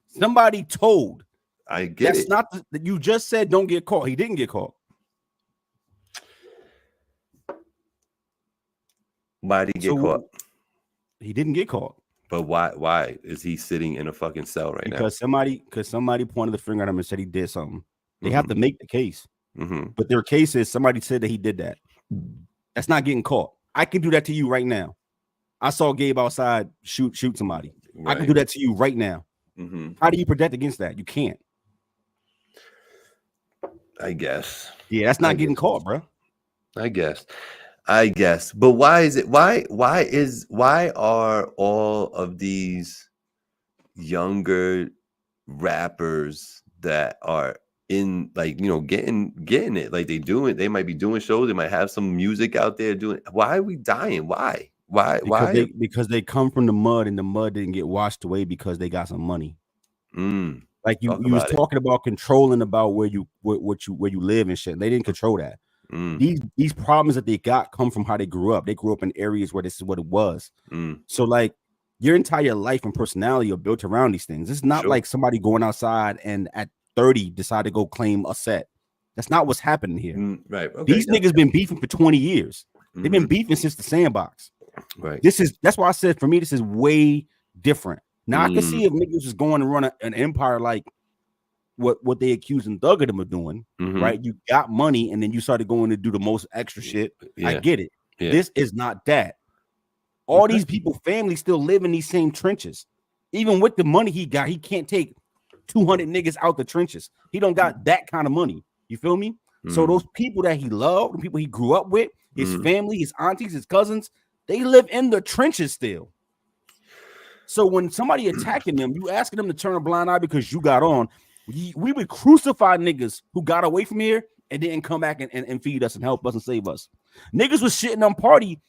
Somebody told. I get That's it. not that you just said don't get caught. He didn't get caught. Why did he get caught? He didn't get caught. But why is he sitting in a fucking cell right now? Because somebody pointed the finger at him and said he did something. They have to make the case. But their case is somebody said that he did that. That's not getting caught. I can do that to you right now. I saw Gabe outside shoot somebody. Right. I can do that to you right now. How do you protect against that? You can't. I guess. Yeah, that's not getting caught, bro. I guess. But why is it? Why are all of these younger rappers that are in, like, you know, getting it, like they might be doing shows, they might have some music out there doing. Why are we dying? Why? Because they come from the mud, and the mud didn't get washed away because they got some money. Like you was talking about controlling about where you live and shit. They didn't control that. These problems that they got come from how they grew up. They grew up in areas where this is what it was. So like your entire life and personality are built around these things. It's not like somebody going outside and at 30 decide to go claim a set. That's not what's happening here. Right. Okay, these niggas been beefing for 20 years. They've been beefing since the Sandbox. Right. That's why I said for me this is way different. Now I can see if niggas is going to run an empire like what they accusing Thug of them of doing, right? You got money and then you started going to do the most extra shit. Yeah. I get it. Yeah. This is not that. All these people, families still live in these same trenches. Even with the money he got, he can't take 200 niggas out the trenches. He don't got that kind of money. You feel me? So those people that he loved, the people he grew up with, his family, his aunties, his cousins, they live in the trenches still. So when somebody attacking them, you asking them to turn a blind eye because you got on. We would crucify niggas who got away from here and didn't come back and feed us and help us and save us. Niggas was shitting on Party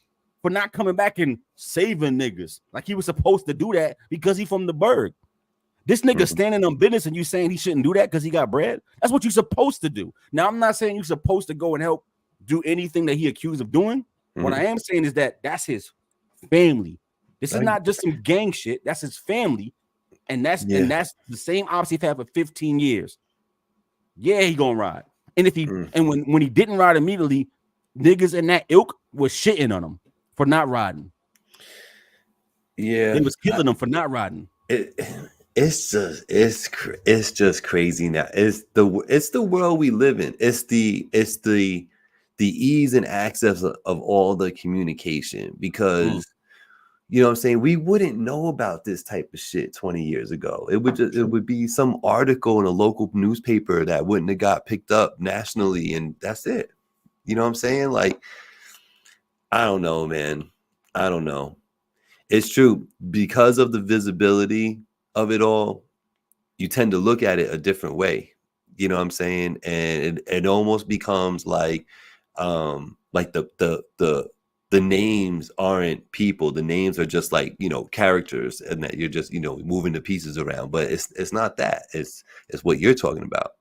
for not coming back and saving niggas. Like he was supposed to do that because he from the burg. This nigga standing on business and you saying he shouldn't do that because he got bread? That's what you're supposed to do. Now, I'm not saying you're supposed to go and help do anything that he accused of doing. What I am saying is that that's his family. This is not just some gang shit. That's his family. And that's the same ops he's had for 15 years. Yeah, he gonna ride. And if he and when he didn't ride immediately, niggas in that ilk was shitting on him for not riding. Yeah, they was killing him for not riding. It's just crazy now. It's the world we live in. It's the ease and access of all the communication because. You know what I'm saying? We wouldn't know about this type of shit 20 years ago. It would be some article in a local newspaper that wouldn't have got picked up nationally, and that's it. You know what I'm saying? Like, I don't know, man. I don't know. It's true. Because of the visibility of it all, you tend to look at it a different way. You know what I'm saying? And it almost becomes like the names aren't people. The names are just like, characters, and that you're just, moving the pieces around. But it's not that. It's what you're talking about,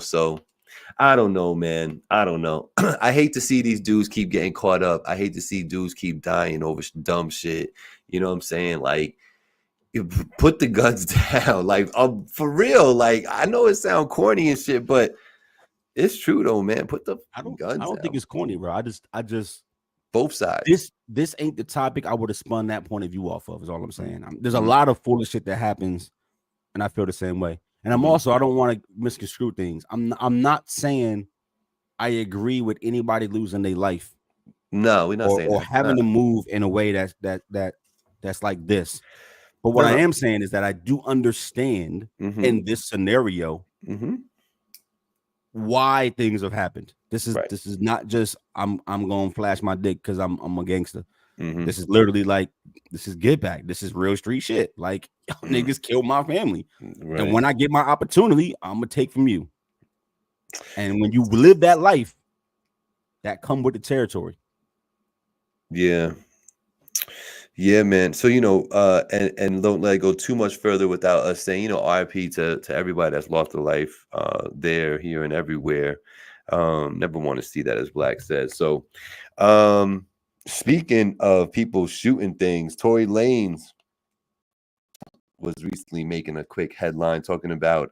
So I don't know, man. I don't know. I hate to see these dudes keep getting caught up. I hate to see dudes keep dying over dumb shit. You know what I'm saying? Like, put the guns down. Like, for real. Like, I know it sounds corny and shit, but it's true though, man. Put the guns down. I don't think it's corny, bro. I just both sides. This ain't the topic I would have spun that point of view off of, is all I'm saying. There's a lot of foolish shit that happens, and I feel the same way. And I'm also, I don't want to misconstrue things. I'm not saying I agree with anybody losing their life. No, we're not saying or that. having to move in a way that's like this. But what I am saying is that I do understand in this scenario why things have happened. This is not just I'm gonna flash my dick because I'm a gangster. This is literally like, this is get back. This is real street shit. Like, niggas killed my family, and when I get my opportunity, I'm gonna take from you. And when you live that life, that come with the territory. Yeah, man. So and don't let it go too much further without us saying, RIP to everybody that's lost their life there, here, and everywhere. Never want to see that, as Black says. So speaking of people shooting things, Tory Lanez was recently making a quick headline talking about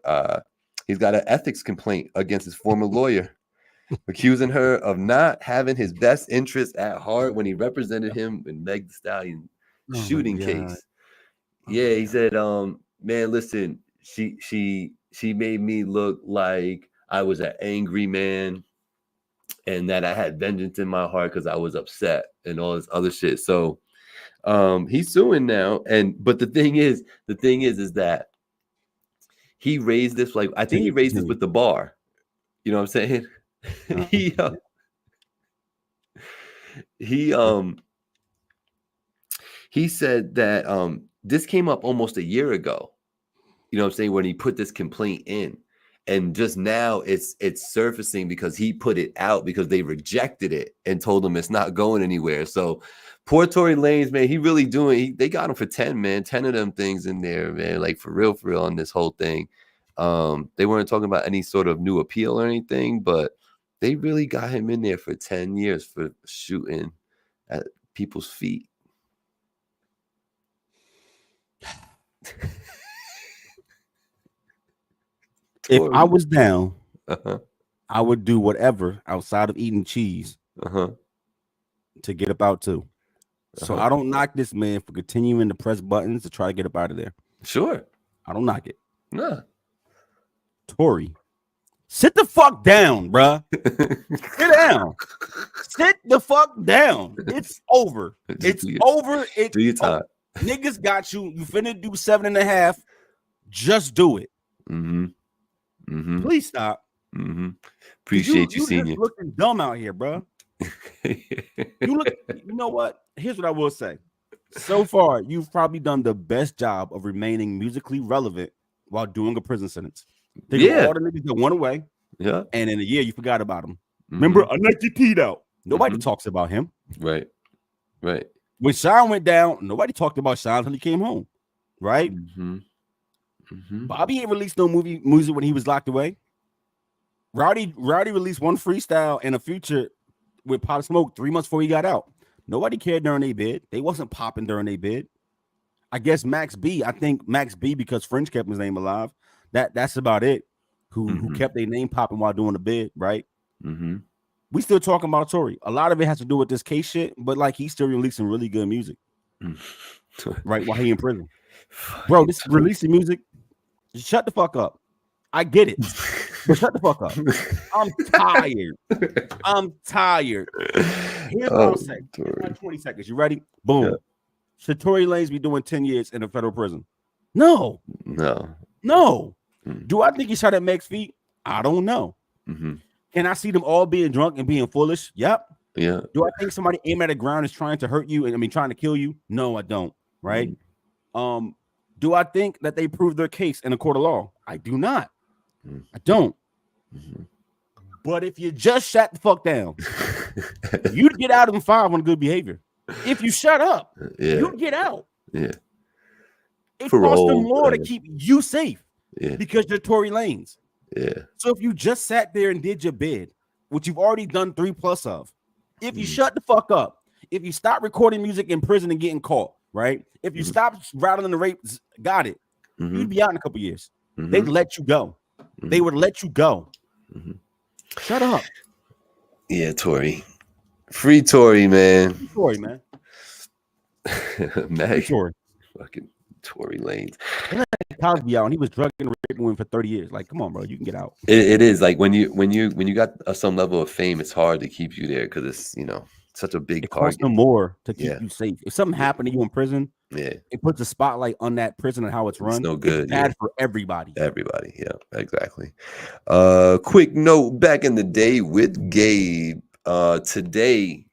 he's got an ethics complaint against his former lawyer, accusing her of not having his best interest at heart when he represented him in Meg Thee Stallion shooting case. Yeah, he said, man, listen, she made me look like I was an angry man and that I had vengeance in my heart because I was upset and all this other shit. So he's suing now. But the thing is that he raised this, like, I think he raised this with the bar. You know what I'm saying? He said that this came up almost a year ago. You know what I'm saying? When he put this complaint in, and just now it's surfacing because he put it out because they rejected it and told him it's not going anywhere. So poor Tory Lanez, man, he really they got him for 10, man, 10 of them things in there, man, like for real on this whole thing. They weren't talking about any sort of new appeal or anything, but they really got him in there for 10 years for shooting at people's feet. If I was down, I would do whatever outside of eating cheese to get up out too. So I don't knock this man for continuing to press buttons to try to get up out of there. Sure. I don't knock it. No. Tory, sit the fuck down, bruh. Sit down. Sit the fuck down. It's over. It's over. It's do your time. Niggas got you. You finna do 7.5. Just do it. Please stop. Appreciate you, senior. Senior. Looking dumb out here, bro. You know what? Here's what I will say. So far, you've probably done the best job of remaining musically relevant while doing a prison sentence. Think of all the niggas that went away. Yeah. And in a year, you forgot about them. Remember, I knocked your teeth out. Nobody talks about him. Right. When Sean went down, nobody talked about Sean until he came home. Right? Bobby ain't released no music when he was locked away. Rowdy released one freestyle and a feature with Pop Smoke 3 months before he got out. Nobody cared during their bid. They wasn't popping during their bid. I guess Max B. I think Max B. because Fringe kept his name alive. That's about it. Who kept their name popping while doing the bid, right? We still talking about Tory. A lot of it has to do with this case shit, but like he's still releasing really good music, right? While he in prison, bro. This releasing music. Shut the fuck up. I get it, but shut the fuck up. I'm tired. Here's what I'll say. 20 seconds. You ready? Boom. Yeah. Should Tory Lanez be doing 10 years in a federal prison? No. Do I think he shot at Meg's feet? I don't know. Can I see them all being drunk and being foolish? Yep. Yeah. Do I think somebody aim at the ground is trying to hurt you? Trying to kill you? No, I don't. Right. Do I think that they proved their case in a court of law? I do not. I don't. But if you just shut the fuck down, you'd get out in 5 on good behavior. If you shut up, you'd get out. Yeah. It costs them more to keep you safe because you're Tory Lanez. Yeah. So if you just sat there and did your bid, which you've already done 3+ of, if you shut the fuck up, if you stop recording music in prison and getting caught, right? If you stop rattling the rape, got it. You'd be out in a couple years. They'd let you go. They would let you go. Shut up. Yeah, Tory. Free Tory, man. Free Tory, man. Meg. Fucking Tory Lanez. Cosby out and he was drug and rape women for 30 years. Like, come on, bro, you can get out. It is like when you got some level of fame, it's hard to keep you there because it's such a big part. It costs them more to keep you safe. If something happened to you in prison, it puts a spotlight on that prison and how it's run. It's no good. It's bad for everybody. Yeah, exactly. Quick note: back in the day with Gabe. Today,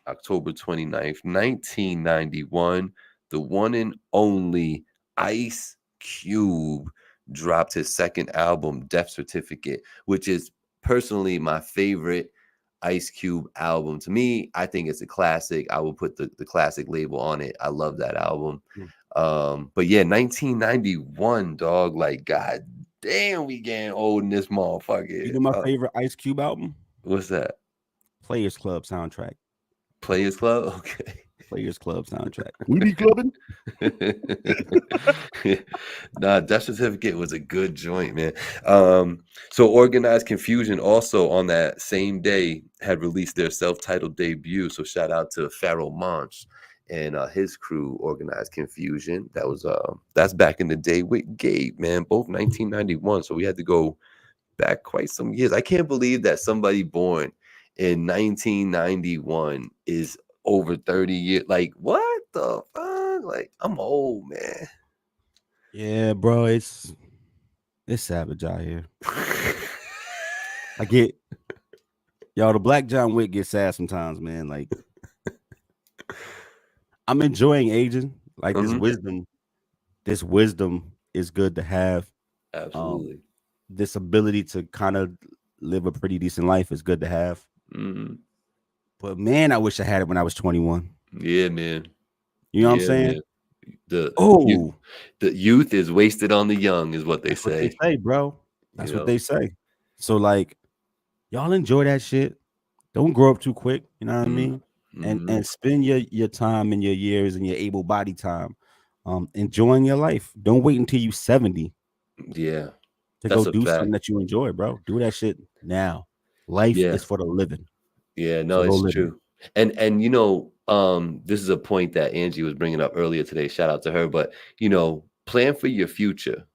October 29th, 1991, the one and only Ice Cube dropped his second album, Death Certificate, which is personally my favorite Ice Cube album. To me, I think it's a classic. I will put the classic label on it. I love that album. But yeah, 1991, dog. Like, god damn, we getting old in this motherfucker. You know my favorite Ice Cube album? What's that? Players Club soundtrack. Players Club? Okay. Players Club soundtrack. We be clubbing? Nah, Death Certificate was a good joint, man. So Organized Confusion also on that same day had released their self-titled debut. So shout out to Pharoah Monch and his crew, Organized Confusion. That was that's back in the day with Gabe, man. Both 1991. So we had to go back quite some years. I can't believe that somebody born in 1991 is over 30 years. Like, what the fuck? Like, I'm old, man. Yeah, bro, it's savage out here. I get y'all, the Black John Wick gets sad sometimes, man. Like, I'm enjoying aging. Like, this wisdom is good to have. Absolutely. This ability to kind of live a pretty decent life is good to have. But man, I wish I had it when I was 21. Yeah, man. You know what I'm saying? Man. The youth is wasted on the young, is what they say. What they say, bro. That's what they say. So, like, y'all enjoy that shit. Don't grow up too quick. You know what I mean? And spend your time and your years and your able-bodied time enjoying your life. Don't wait until you 70. Yeah. To go do something that you enjoy, bro. Do that shit now. Life is for the living. Yeah, no, it's true. And this is a point that Angie was bringing up earlier today. Shout out to her. But plan for your future.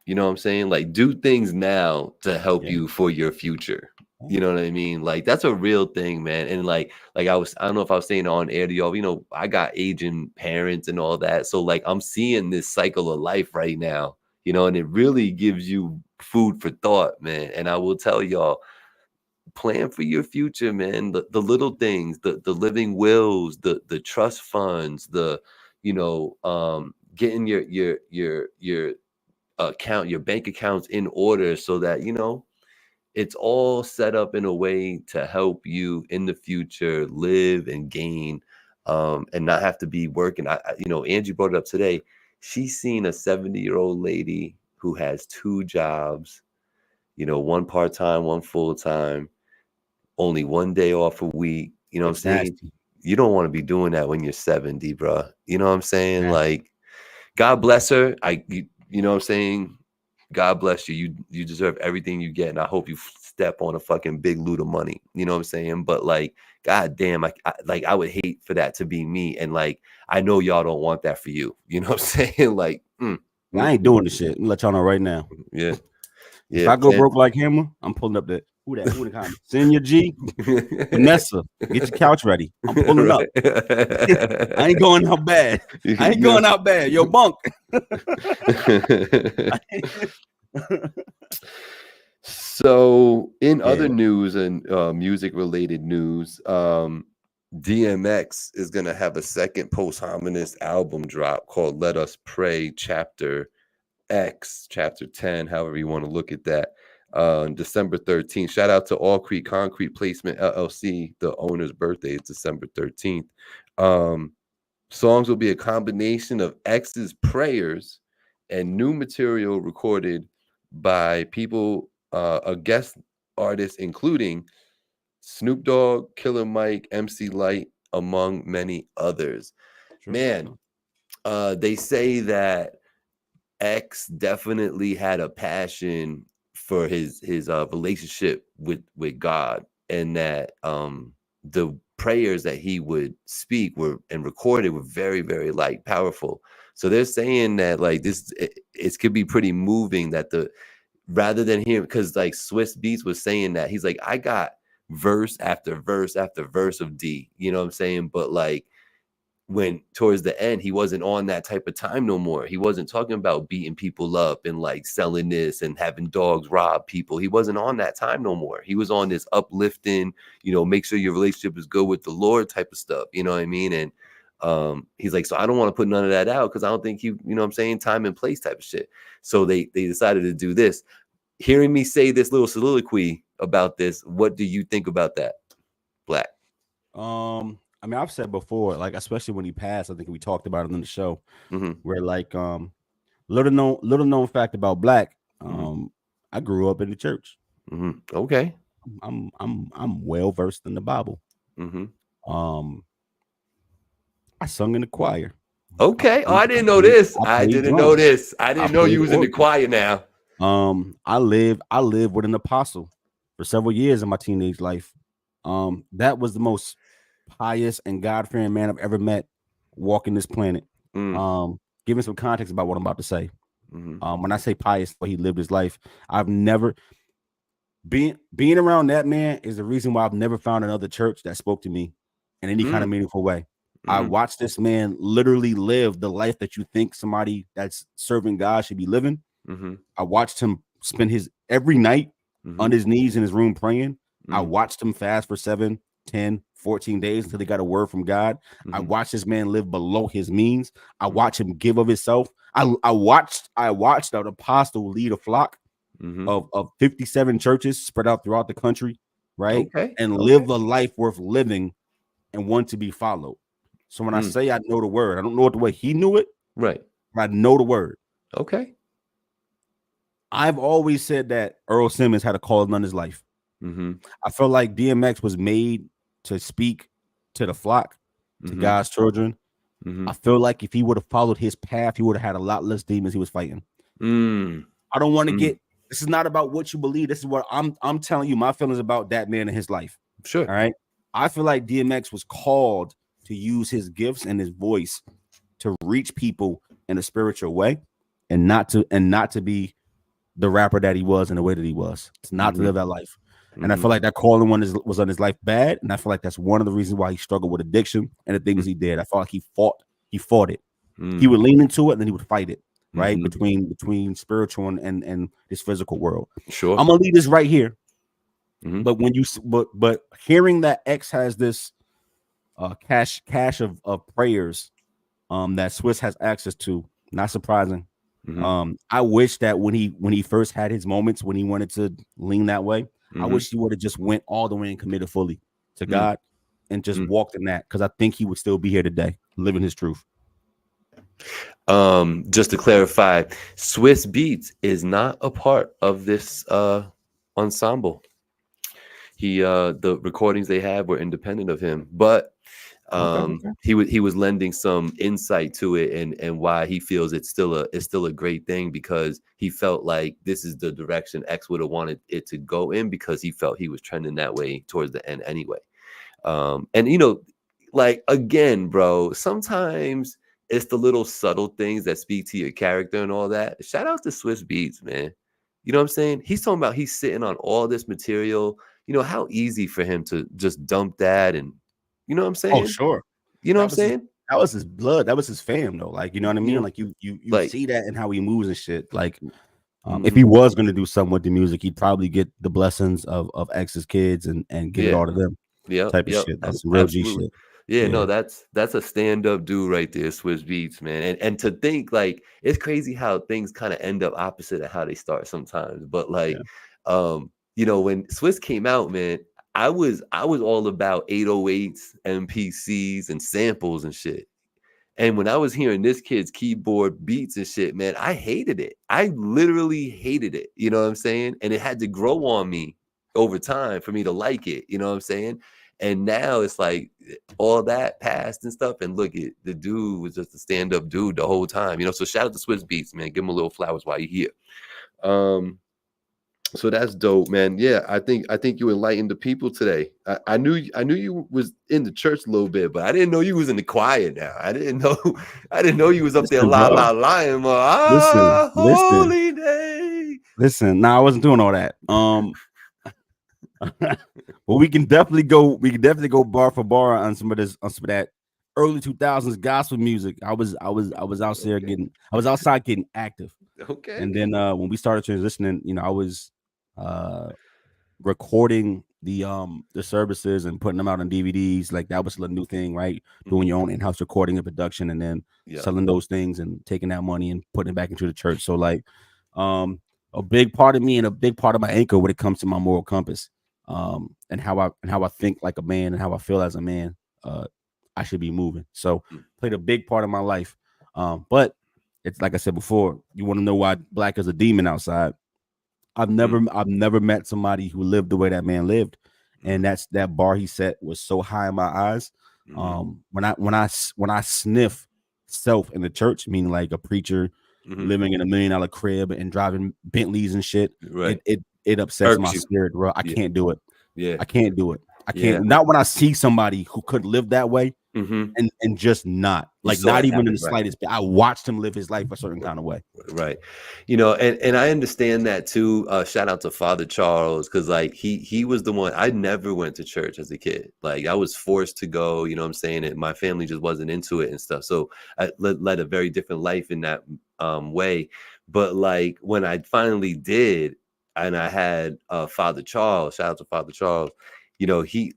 You know what I'm saying? Like, do things now to help Yeah. you for your future. You know what I mean? Like, that's a real thing, man. And like I don't know if I was saying on air to y'all, you know, I got aging parents and all that. So like I'm seeing this cycle of life right now, you know, and it really gives you food for thought, man. And I will tell y'all, plan for your future, man. The little things, the living wills, the trust funds, the, you know, getting your your bank accounts in order so that, you know, it's all set up in a way to help you in the future live and gain, and not have to be working. You know, Angie brought it up today. She's seen a 70-year-old lady who has 2 jobs, you know, one part-time, one full-time, only 1 day off a week. You know what I'm It's saying? nasty. You don't want to be doing that when you're 70, bro. You know what I'm saying? Nasty. Like, God bless her. You know what I'm saying? God bless you. You deserve everything you get, and I hope you step on a fucking big loot of money. You know what I'm saying? But like, god damn, I would hate for that to be me, and like, I know y'all don't want that for you. You know what I'm saying? Like, I ain't doing the shit. I'm gonna let y'all know right now. yeah, If yeah. I go broke like Hammer, I'm pulling up that. Who that? Who in the comments? Senior G, Vanessa, get your couch ready. I'm pulling up. I ain't going out bad. I ain't going out bad. Yo, Bunk. So, in other news and music-related news, DMX is gonna have a second posthumous album drop called "Let Us Pray," Chapter X, Chapter 10, however you want to look at that. December 13th. Shout out to All Creek Concrete Placement LLC. The owner's birthday is December 13th. Songs will be a combination of X's prayers and new material recorded by people, a guest artist, including Snoop Dogg, Killer Mike, MC Light, among many others. Man, they say that X definitely had a passion for his relationship with God, and that the prayers that he would speak were and recorded were very, very like powerful. So they're saying that like it could be pretty moving that rather than hearing, because like Swiss Beats was saying that he's like, I got verse after verse after verse of D, you know what I'm saying? But like, when towards the end, he wasn't on that type of time no more. He wasn't talking about beating people up and like selling this and having dogs rob people. He wasn't on that time no more. He was on this uplifting, you know, make sure your relationship is good with the Lord type of stuff. You know what I mean? And he's like, so I don't want to put none of that out because I don't think you know what I'm saying, time and place type of shit. So they decided to do this. Hearing me say this little soliloquy about this, what do you think about that, Black? I mean, I've said before, like, especially when he passed, I think we talked about it on the show, where like little known fact about Black, I grew up in the church. Okay. I'm well versed in the Bible. I sung in the choir. Okay. I didn't know this. I didn't know this. I didn't know you was in the choir now. I lived with an apostle for several years in my teenage life. That was the most pious and God-fearing man I've ever met walking this planet. Giving some context about what I'm about to say. When I say pious, but he lived his life, I've never being around that man is the reason why I've never found another church that spoke to me in any kind of meaningful way. I watched this man literally live the life that you think somebody that's serving God should be living. I watched him spend his every night on his knees in his room praying. I watched him fast for 7, 10, 14 days until he got a word from God. I watched this man live below his means. I watched him give of himself. I watched an apostle lead a flock of 57 churches spread out throughout the country, right? And live a life worth living and one to be followed. So when I say I know the word, I don't know it the way he knew it, right? But I know the word. Okay. I've always said that Earl Simmons had a calling on his life. I felt like DMX was made to speak to the flock, to God's children. I feel like if he would have followed his path, he would have had a lot less demons he was fighting. I don't want to get. This is not about what you believe. This is what I'm telling you. My feelings about that man in his life. Sure. All right. I feel like DMX was called to use his gifts and his voice to reach people in a spiritual way, and not to be the rapper that he was in the way that he was. It's not to live that life. And I feel like that calling was on his life bad. And I feel like that's one of the reasons why he struggled with addiction and the things he did. I felt like he fought it. He would lean into it and then he would fight it, right? Between spiritual and this physical world. Sure. I'm gonna leave this right here. But when you but hearing that X has this cache of prayers that Swiss has access to, not surprising. I wish that when he first had his moments when he wanted to lean that way, I wish he would have just went all the way and committed fully to God and just walked in that, because I think he would still be here today, living his truth. Just to clarify, Swiss Beats is not a part of this ensemble. The recordings they had were independent of him, but he was lending some insight to it and why he feels it's still a great thing, because he felt like this is the direction X would have wanted it to go in, because he felt he was trending that way towards the end anyway. And like, again, bro, sometimes it's the little subtle things that speak to your character and all that. Shout out to Swiss Beats, man. You know what I'm saying? He's talking about he's sitting on all this material. How easy for him to just dump that, and you know what I'm saying? Oh, sure. You know what I'm saying? That was his blood. That was his fam, though. Like, you know what I mean? Like you like, see that in how he moves and shit. Like, if he was going to do something with the music, he'd probably get the blessings of X's kids and give it all to them. Type of shit. That's some real G shit. Yeah, no, that's a stand-up dude right there, Swiss Beats, man. And to think, like, it's crazy how things kind of end up opposite of how they start sometimes. But like, when Swiss came out, man, I was all about 808s, MPCs, and samples and shit. And when I was hearing this kid's keyboard beats and shit, man, I hated it. I literally hated it. You know what I'm saying? And it had to grow on me over time for me to like it. You know what I'm saying? And now it's like all that passed and stuff. And look, the dude was just a stand-up dude the whole time. So shout out to Swiss Beats, man. Give him a little flowers while you're here. So that's dope, man. Yeah, I think you enlightened the people today. I knew you was in the church a little bit, but I didn't know you was in the choir now. I didn't know you was up there lying. Holy day. Listen, nah, I wasn't doing all that. But we can definitely go bar for bar on some of that early 2000s gospel music. I was outside getting active. Okay. And then when we started transitioning, I was recording the services and putting them out on DVDs. Like, that was a new thing, right? Doing your own in-house recording and production, and then selling those things and taking that money and putting it back into the church. So like, a big part of me and a big part of my anchor when it comes to my moral compass, and how I think like a man and how I feel as a man, I should be moving. So played a big part of my life. But it's like I said before, you want to know why black is a demon outside. I've never met somebody who lived the way that man lived, and that bar he set was so high in my eyes. When I sniff self in the church, meaning like a preacher living in $1 million crib and driving Bentleys and shit, right? It upsets my spirit, bro. I can't do it. Yeah, I can't do it. I can't. Not when I see somebody who could live that way. And just not even in the slightest. I watched him live his life a certain kind of way. Right. And I understand that too. Shout out to Father Charles, because like he was the one. I never went to church as a kid. Like, I was forced to go, you know what I'm saying? And my family just wasn't into it and stuff. So I led a very different life in that way. But like, when I finally did, and I had Father Charles, shout out to Father Charles, he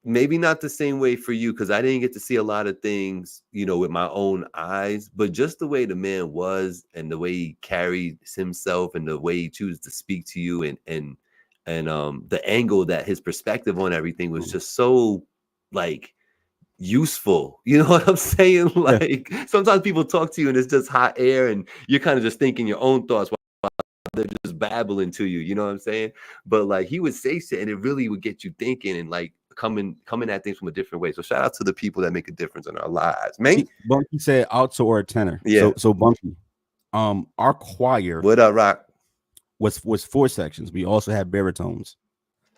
maybe not the same way for you, because I didn't get to see a lot of things, with my own eyes, but just the way the man was and the way he carried himself and the way he chose to speak to you and the angle that his perspective on everything was just so like useful. You know what I'm saying? Like, sometimes people talk to you and it's just hot air and you're kind of just thinking your own thoughts while they're just babbling to you. You know what I'm saying? But like, he would say shit and it really would get you thinking and like coming at things from a different way. So shout out to the people that make a difference in our lives, man. Bunky said alto or a tenor. Yeah. So Bunky, our choir, what up, Rock, was 4 sections. We also had baritones.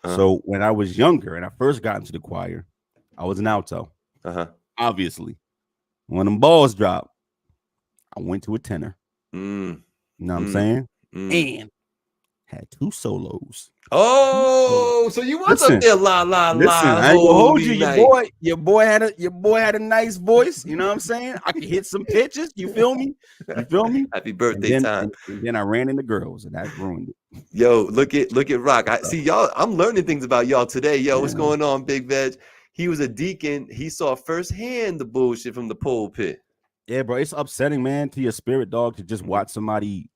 So when I was younger and I first got into the choir, I was an alto. Obviously, when them balls dropped, I went to a tenor. You know what I'm saying? and had 2 solos. Oh, so you was Listen, up there, la. I ain't gonna hold you. Night. Your boy had a nice voice. You know what I'm saying? I could hit some pitches. You feel me? Happy birthday time. And then I ran into girls, and that ruined it. Yo, look at Rock. I see y'all. I'm learning things about y'all today. Yo, what's going on, Big Veg? He was a deacon. He saw firsthand the bullshit from the pulpit. Yeah, bro, it's upsetting, man, to your spirit, dog, to just watch somebody.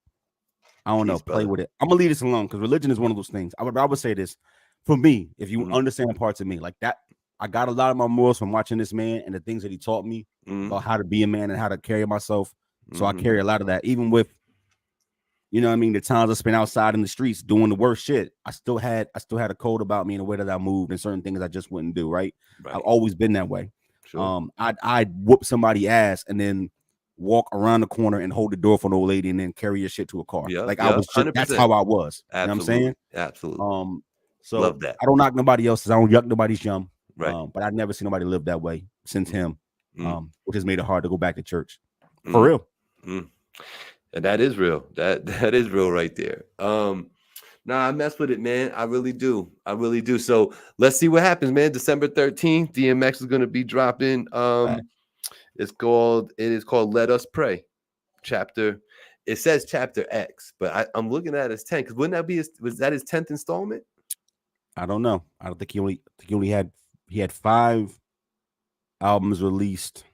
I don't know, play with it. I'm gonna leave this alone because religion is one of those things. I would say this for me, if you understand parts of me like that, I got a lot of my morals from watching this man and the things that he taught me about how to be a man and how to carry myself. So I carry a lot of that, even with, you know what I mean, the times I spent outside in the streets doing the worst shit. I still had a code about me and the way that I moved and certain things I just wouldn't do. Right. I've always been that way. Sure. I'd whoop somebody's ass and then walk around the corner and hold the door for an old lady and then carry your shit to a car. I was just, that's how I was. Absolutely. You know what I'm saying? Absolutely. So love that. I don't knock nobody else's. I don't yuck nobody's yum. Right. But I've never seen nobody live that way since him. Which has made it hard to go back to church. For real. And that is real. That is real right there. Nah, I mess with it, man. I really do. So let's see what happens, man. December 13th, DMX is gonna be dropping. It is called Let Us Pray. It says chapter X, but I'm looking at it as 10. Because wouldn't that be was that his 10th installment? I don't know. I don't think he had 5 albums released.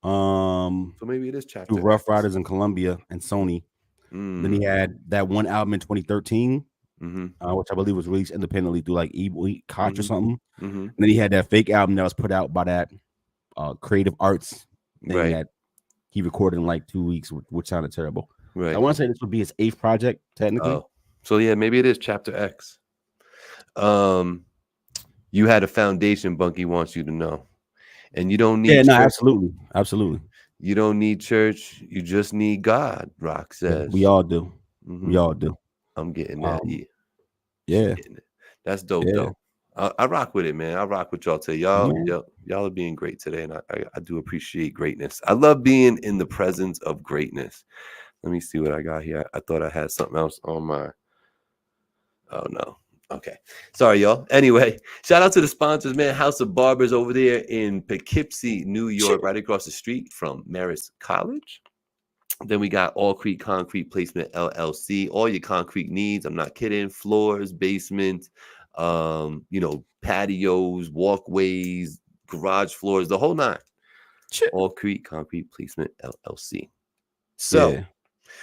So maybe it is chapter through Rough Riders in Columbia and Sony. Then he had that one album in 2013, which I believe was released independently through like Koch or something. And then he had that fake album that was put out by that Creative Arts thing that he recorded in like 2 weeks, which sounded terrible. Right. I want to say this would be his 8th project, technically. Oh. So yeah, maybe it is chapter X. You had a foundation, Bunky wants you to know. And you don't need absolutely. You don't need church, you just need God, Rock says. We all do. We all do. I'm getting that. Yeah. That's dope, though. I rock with it, man. I rock with y'all today. Y'all are being great today, and I do appreciate greatness. I love being in the presence of greatness. Let me see what I got here. I thought I had something else on my. Oh no. Okay. Sorry, y'all. Anyway, shout out to the sponsors, man. House of Barbers over there in Poughkeepsie, New York, right across the street from Marist College. Then we got All Creek Concrete Placement LLC. All your concrete needs. I'm not kidding. Floors, basement, patios, walkways, garage floors, the whole 9. All Creek Concrete Placement LLC. So,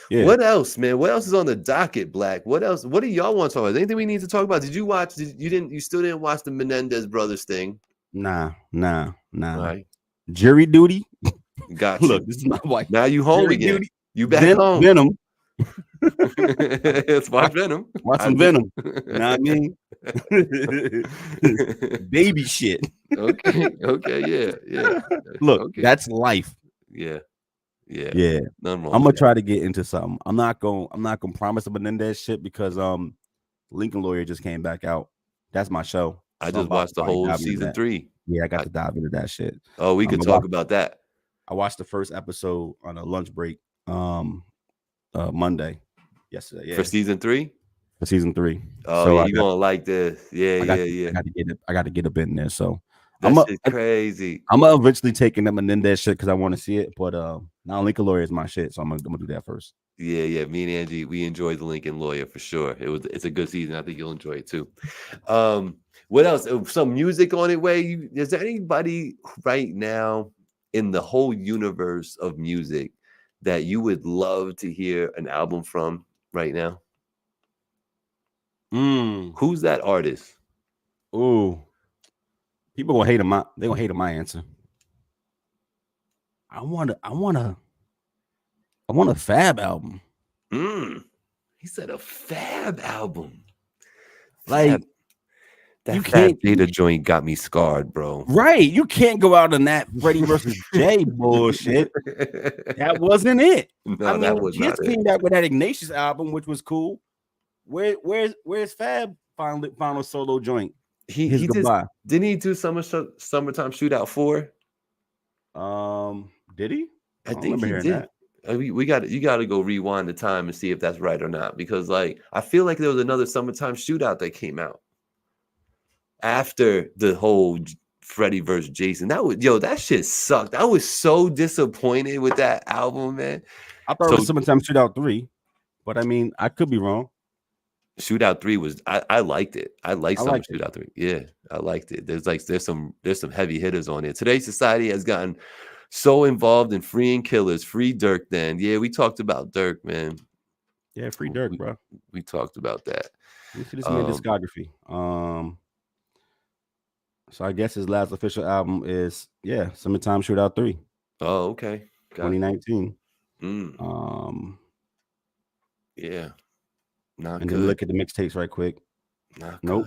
what else, man? What else is on the docket, Black? What else? What do y'all want to talk about? Anything we need to talk about? Did you watch? You still didn't watch the Menendez brothers thing? Nah. All right. Jury duty. Got you. Look, this is my wife. Now you home Jury again. Duty. You back home. Venom. Let's watch Venom. Watch some Venom. You know what I mean? Baby shit. Okay, yeah. Look, that's life. Yeah. I'm gonna try to get into something. I'm not gonna promise a Menendez shit because Lincoln Lawyer just came back out. That's my show. I just watched the whole season 3. Yeah, I got to dive into that shit. Oh, we could talk about that. I watched the first episode on a lunch break yesterday. Yeah. For season 3? For season 3. Oh, so you're gonna like this. Yeah. I got to get up in there. So that's crazy. I'm gonna eventually take in that Menendez shit because I want to see it. But now Lincoln Lawyer is my shit, so I'm gonna do that first. Yeah. Me and Angie, we enjoyed the Lincoln Lawyer for sure. It's a good season. I think you'll enjoy it too. What else? Some music on its way. Is there anybody right now in the whole universe of music that you would love to hear an album from right now? Who's that artist? Ooh, people gonna hate him. They gonna hate my answer. I want a Fab album. He said a Fab album. Like that Fab Data joint got me scarred, bro. Right, you can't go out on that Freddie versus Jay bullshit. That wasn't it. No, that was not it. He came back with that Ignatius album, which was cool. Where's Fab final solo joint? He didn't he do Summertime Shootout 4? Did he? I think he did. we got you got to go rewind the time and see if that's right or not, because like I feel like there was another Summertime Shootout that came out after the whole Freddie versus Jason. That shit sucked. I was so disappointed with that album, man. I thought it was Summertime Shootout 3, but I mean, I could be wrong. Shootout 3 was I liked it. I liked Summer liked Shootout 3. Yeah, I liked it. There's some heavy hitters on it. Today's society has gotten so involved in freeing killers. Free Dirk then. Yeah, we talked about Dirk, man. Yeah, free Dirk, bro. We talked about that. Let me see this man's discography. So I guess his last official album is Summertime Shootout 3. Oh, okay. 2019. Yeah. Not and good. then look at the mixtapes right quick. Nope. No.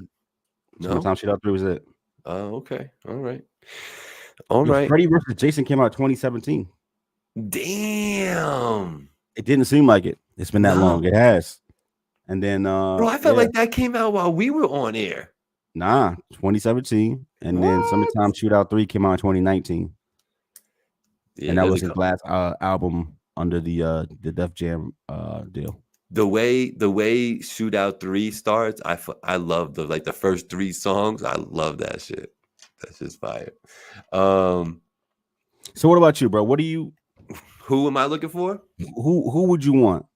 Summertime Shootout 3 was it. Oh, okay. All right. All right. Freddie versus Jason came out 2017. Damn. It didn't seem like it. It's been that long. It has. And then bro, I felt like that came out while we were on air. Nah, 2017. And then Summertime Shootout 3 came out in 2019. Yeah, and that was his last album under the Def Jam deal. The way Shootout 3 starts, I love the first 3 songs. I love that shit. That's just fire. So what about you, bro? What do you? Who am I looking for? Who would you want?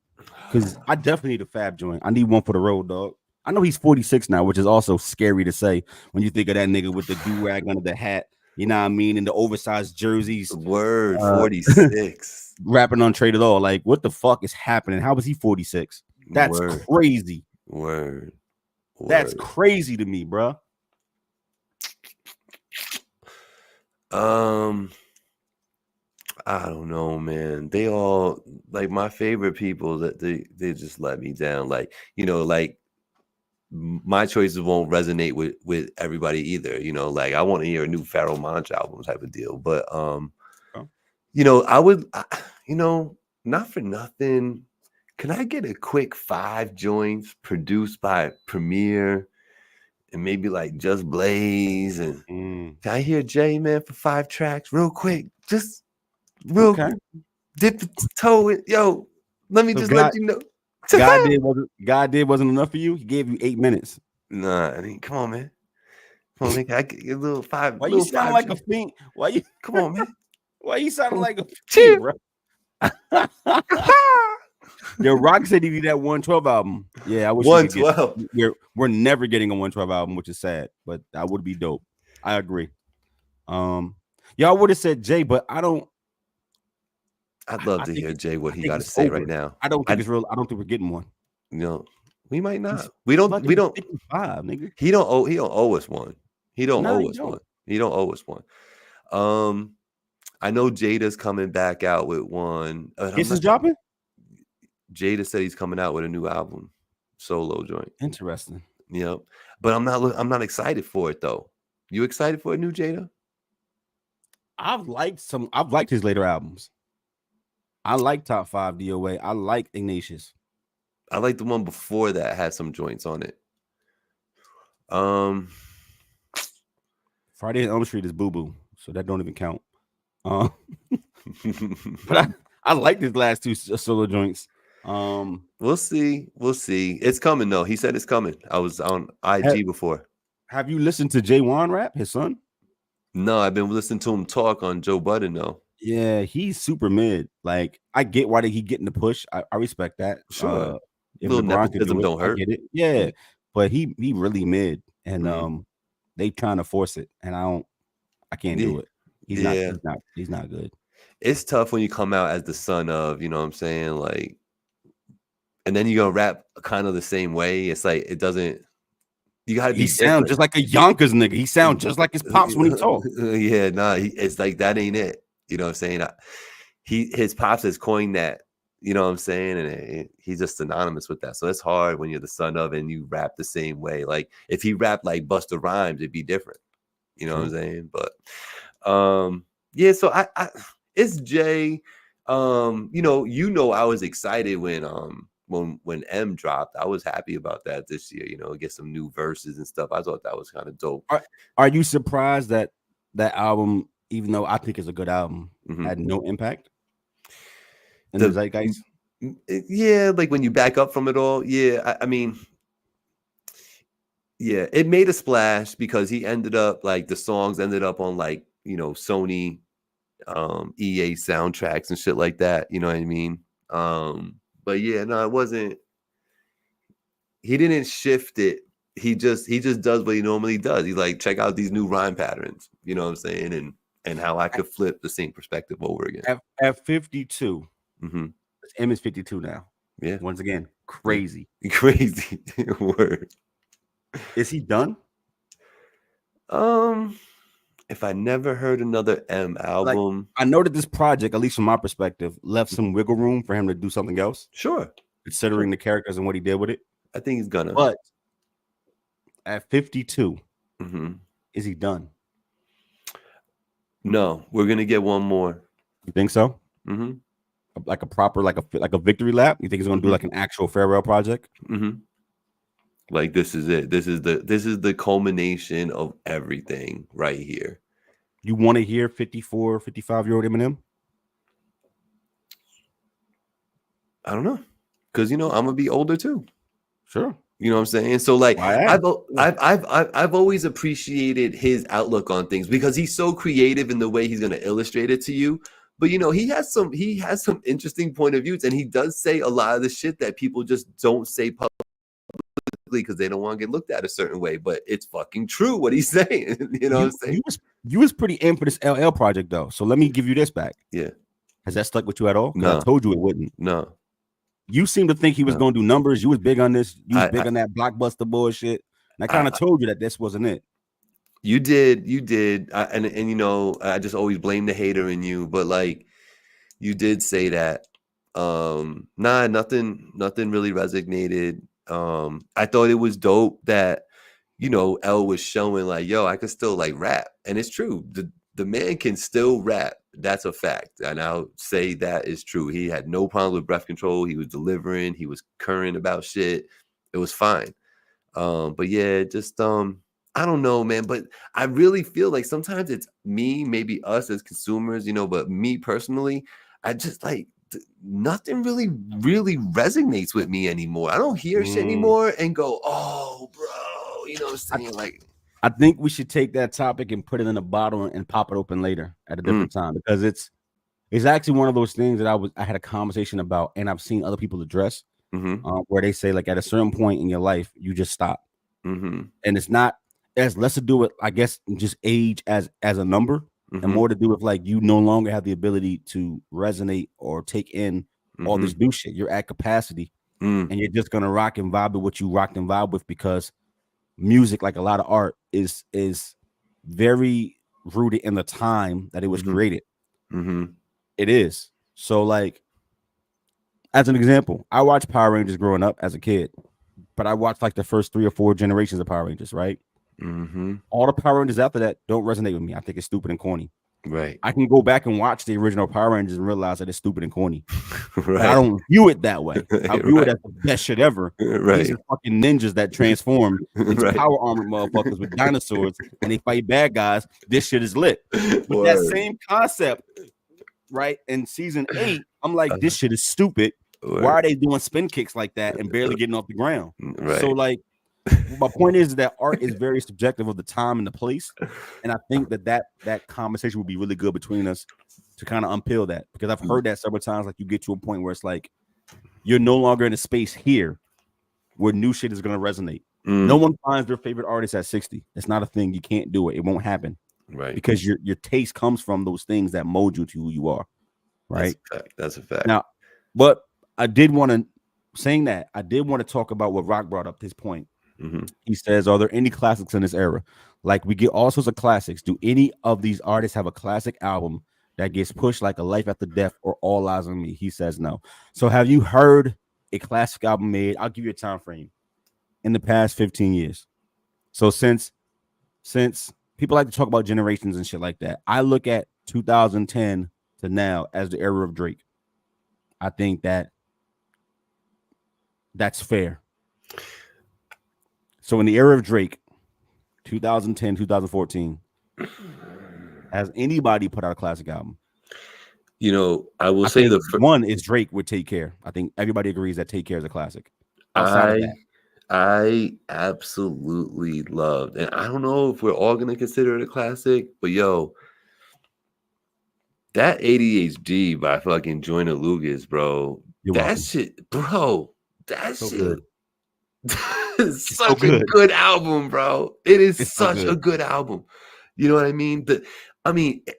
Because I definitely need a Fab joint. I need one for the road, dog. I know he's 46 now, which is also scary to say when you think of that nigga with the do-rag under the hat. You know what I mean? And the oversized jerseys. Word, 46. Rapping on Trade It All. Like, what the fuck is happening? How is he 46? That's crazy. Word. That's crazy to me, bro. I don't know, man. They all like my favorite people that they just let me down. Like, like my choices won't resonate with everybody either. Like I want to hear a new Pharoah Monch album type of deal. But I would not for nothing. Can I get a quick 5 joints produced by Premier and maybe like Just Blaze? And can I hear Jay, man, for 5 tracks real quick? Just real quick. Dip the toe in. Yo, let me let you know. God did wasn't enough for you. He gave you 8 minutes. Nah, I mean, come on, man. Come on, man. I get a little 5. Why you sound like a fiend? Why you? Come on, man. Why you sounding like a fiend, bro? Yo, Rock said he did that 112 album. Yeah, I wish 112. We're never getting a 112 album, which is sad, but that would be dope. I agree. Y'all would have said Jay, but I don't. I'd love to hear Jay what he got to say right now. I don't think it's real. I don't think we're getting one. We might not. We don't. 55, nigga. He don't owe us one. He don't owe us one. He don't owe us one. I know Jada's coming back out with one. This is dropping. Jada said he's coming out with a new album, solo joint. Interesting. But I'm not excited for it though. You excited for a new Jada? I've liked his later albums. I like Top 5 DOA. I like Ignatius. I like the one before that had some joints on it. Friday on Elm Street is Boo Boo, so that don't even count. But I like his last 2 solo joints. We'll see. It's coming though. He said it's coming. I was on IG before. Have you listened to Jay Wan rap, his son? No, I've been listening to him talk on Joe Budden though. Yeah, he's super mid. Like, I get why he getting the push. I respect that. Sure. If little nepotism don't hurt. I get it. Yeah, but he really mid, and they trying to force it, and I can't do it. He's not good. It's tough when you come out as the son of, you know what I'm saying, like, and then you gonna rap kind of the same way. It's like it doesn't. You gotta be. He sound just like a Yonkers nigga. He sound just like his pops when he talk. Yeah, nah. It's like that ain't it. You know what I'm saying? His pops has coined that. You know what I'm saying? And he's just synonymous with that. So it's hard when you're the son of and you rap the same way. Like if he rapped like Busta Rhymes, it'd be different. You know what I'm saying? But yeah. So I it's Jay. I was excited when M dropped. I was happy about that this year. Get some new verses and stuff. I thought that was kind of dope. Are you surprised that album, even though I think it's a good album, had no impact? in the zeitgeist. Yeah, like when you back up from it all. Yeah, I mean, yeah, it made a splash because he ended up like the songs ended up on like Sony, EA soundtracks and shit like that. You know what I mean? But yeah, no, it wasn't. He didn't shift it. He just does what he normally does. He's like, check out these new rhyme patterns. You know what I'm saying? And how I could flip the same perspective over again. At 52, mm-hmm. M is 52 now. Yeah. Once again, crazy. Yeah. Crazy. Word. Is he done? If I never heard another M album, like, I know that this project, at least from my perspective, left some wiggle room for him to do something else. Sure. Considering the characters and what he did with it. I think he's gonna. But at 52, mm-hmm. Is he done? No, we're gonna get one more. You think so? Mm-hmm. Like a proper, like a victory lap. You think he's gonna do like an actual farewell project? Mm-hmm. Like this is it. This is the culmination of everything right here. You want to hear 54, 55-year-old Eminem? I don't know, because I'm gonna be older too. Sure. You know what I'm saying? So like I've always appreciated his outlook on things because he's so creative in the way he's gonna illustrate it to you. But he has some interesting point of views, and he does say a lot of the shit that people just don't say publicly because they don't want to get looked at a certain way. But it's fucking true what he's saying. You know what I'm saying? You was pretty in for this LL project though. So let me give you this back. Yeah. Has that stuck with you at all? No. I told you it wouldn't. No. You seem to think he was going to do numbers. You was big on this. You was big on that blockbuster bullshit. And I kind of told you that this wasn't it. You did. And I just always blame the hater in you. But like, you did say that. Nothing really resonated. I thought it was dope that, L was showing like, yo, I could still like rap. And it's true. The man can still rap. That's a fact. And I'll say that is true. He had no problem with breath control. He was delivering. He was current about shit. It was fine. But yeah, just, I don't know, man. But I really feel like sometimes it's me, maybe us as consumers, but me personally, I just like nothing really resonates with me anymore. I don't hear shit anymore and go, oh, bro, you know what I'm saying? Like, I think we should take that topic and put it in a bottle and pop it open later at a different time, because it's actually one of those things that I had a conversation about, and I've seen other people address where they say like at a certain point in your life you just stop, and it's not as less to do with, I guess, just age as a number, and more to do with like you no longer have the ability to resonate or take in all this new shit. You're at capacity, and you're just gonna rock and vibe with what you rocked and vibe with, because music, like a lot of art, is very rooted in the time that it was created. It is. So like, as an example, I watched Power Rangers growing up as a kid, but I watched like the first 3 or 4 generations of Power Rangers, right? All the Power Rangers after that don't resonate with me. I think it's stupid and corny. Right. I can go back and watch the original Power Rangers and realize that it's stupid and corny. Right. I don't view it that way. I view it as the best shit ever. Right. These are fucking ninjas that transform into power armored motherfuckers with dinosaurs, and they fight bad guys. This shit is lit. With that same concept, right? In season 8, I'm like, this shit is stupid. Why are they doing spin kicks like that and barely getting off the ground? Right. So like, my point is that art is very subjective of the time and the place, and I think that conversation would be really good between us to kind of unpeel that, because I've heard that several times. Like, you get to a point where it's like you're no longer in a space here where new shit is going to resonate. No one finds their favorite artist at 60. It's not a thing. You can't do it. It won't happen. Right. Because your taste comes from those things that mold you to who you are. Right. That's a fact. Now, but I did want to talk about what Rock brought up, his point. He says, are there any classics in this era? Like, we get all sorts of classics. Do any of these artists have a classic album that gets pushed like a Life After Death or All Eyes on Me? He says no. So have you heard a classic album made? I'll give you a time frame in the past 15 years. So since people like to talk about generations and shit like that, I look at 2010 to now as the era of Drake. I think that's fair. So in the era of Drake, 2010, 2014, has anybody put out a classic album? I will I say think one is Drake with Take Care. I think everybody agrees that Take Care is a classic. Outside of that, I absolutely loved, and I don't know if we're all gonna consider it a classic, but that ADHD by fucking Joyner Lucas, bro. You're That welcome. shit, bro. That So shit good. is It's so such a good. good album, bro. It is It's so such a good album. You know what I mean?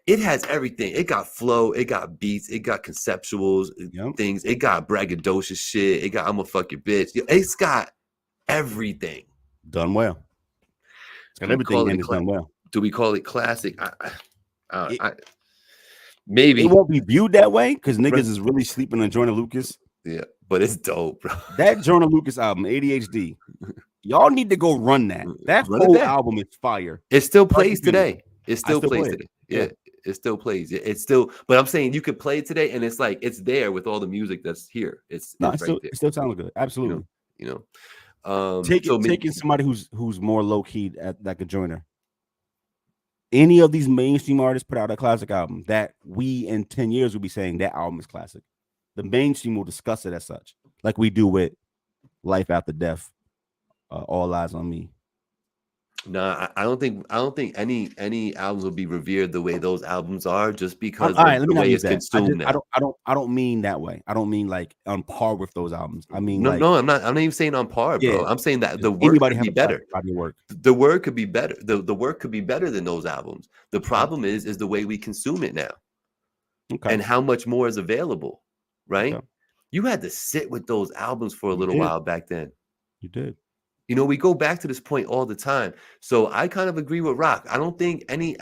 It has everything. It got flow, it got beats, it got conceptuals, things. It got braggadocious shit. It got I'm a fuck your bitch. It's got everything. Done well. It's got everything and it's done well. Do we call it classic? Maybe it won't be viewed that way because niggas is really sleeping on Joyner Lucas. Yeah, but it's dope, bro. That Joyner Lucas album, ADHD. Y'all need to go run that. That whole album is fire. It still plays today. It still plays today. Yeah, it still plays. It's still, but I'm saying you could play it today, and it's like it's there with all the music that's here. It's right there. It still sounds good. Absolutely. Taking somebody who's more low key like a Joyner. Any of these mainstream artists put out a classic album that we in 10 years will be saying that album is classic. The mainstream will discuss it as such, like we do with Life After Death, All Eyes on Me. No, I don't think any albums will be revered the way those albums are, just because of the way it's consumed now. I don't mean that way. I don't mean like on par with those albums. I mean no, I'm not even saying on par, bro. Yeah. I'm saying that the work could be better. Work. The work could be better. The work could be better than those albums. The problem is the way we consume it now, and how much more is available. Right? Okay. You had to sit with those albums for a little while back then. You did. We go back to this point all the time. So I kind of agree with Rock. I don't think any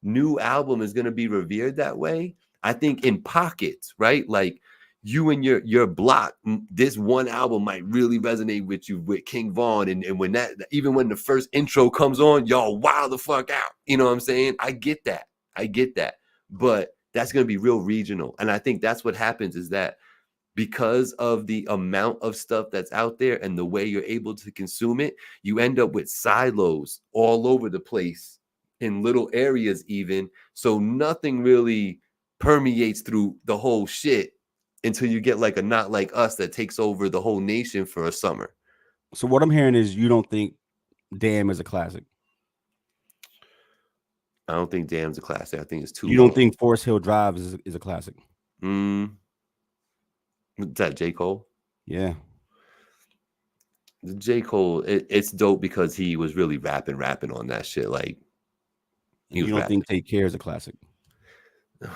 new album is going to be revered that way. I think in pockets, right? Like you and your block, this one album might really resonate with you with King Von. And when even when the first intro comes on, y'all wow the fuck out. You know what I'm saying? I get that. But that's going to be real regional. And I think that's what happens is that because of the amount of stuff that's out there and the way you're able to consume it, you end up with silos all over the place in little areas even. So nothing really permeates through the whole shit until you get like a Not Like Us that takes over the whole nation for a summer. So what I'm hearing is you don't think Damn is a classic? I don't think Damn's a classic. I think it's too long. Don't think Forest Hill Drive is a classic? Is that J. Cole? Yeah. J. Cole, it's dope because he was really rapping on that shit. Like, you don't think Take Care is a classic?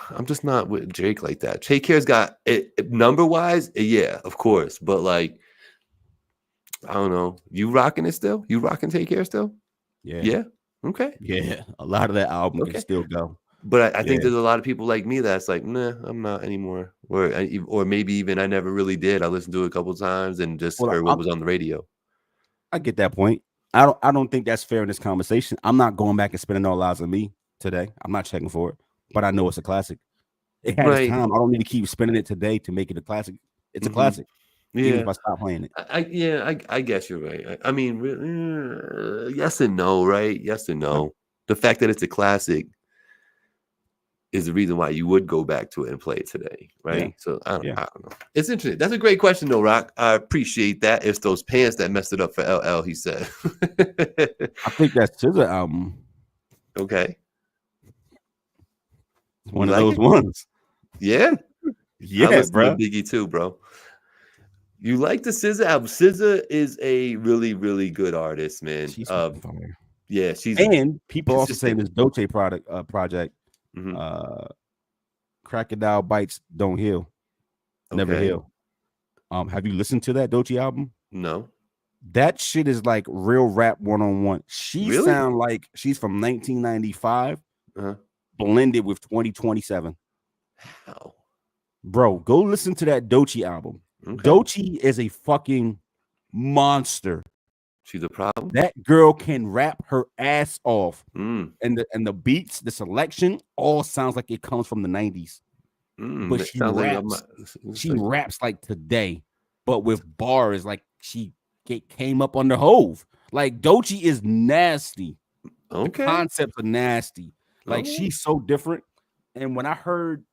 I'm just not with Drake like that. Take Care's got it number wise, yeah, of course. But like, I don't know. You rocking it still? You rocking Take Care still? Yeah. Yeah. Okay. Yeah. A lot of that album can still go. But I think there's a lot of people like me that's like, nah, I'm not anymore. Or maybe even I never really did. I listened to it a couple of times and just heard what was on the radio. I get that point. I don't think that's fair in this conversation. I'm not going back and spending All Eyes on Me today. I'm not checking for it, but I know it's a classic. It had its time. I don't need to keep spinning it today to make it a classic. It's a classic. Yeah. Even if I stop playing it. I guess you're right. I mean, yes and no, right? Yes and no. The fact that it's a classic is the reason why you would go back to it and play it today, right? Yeah. So I don't know. It's interesting. That's a great question, though, Rock. I appreciate that. It's those pants that messed it up for LL, he said. I think that's SZA album. Okay. It's one of those ones. Yeah? Yeah, bro. Biggie too, bro. You like the SZA album. SZA is a really, really good artist, man. She's fire. Yeah, she's people also say this Dolce project. Crocodile Bites Don't Heal. Never heal. Have you listened to that Dolce album? No. That shit is like real rap one-on-one. She sound like she's from 1995 blended with 2027. How? Bro, go listen to that Dolce album. Okay. Dolce is a fucking monster. She's a problem. That girl can rap her ass off. And the beats, the selection, all sounds like it comes from the 90s. But she raps like today, but with bars like she came up under Hove. Like Dolce is nasty. Okay. The concepts are nasty. Like she's so different. And when I heard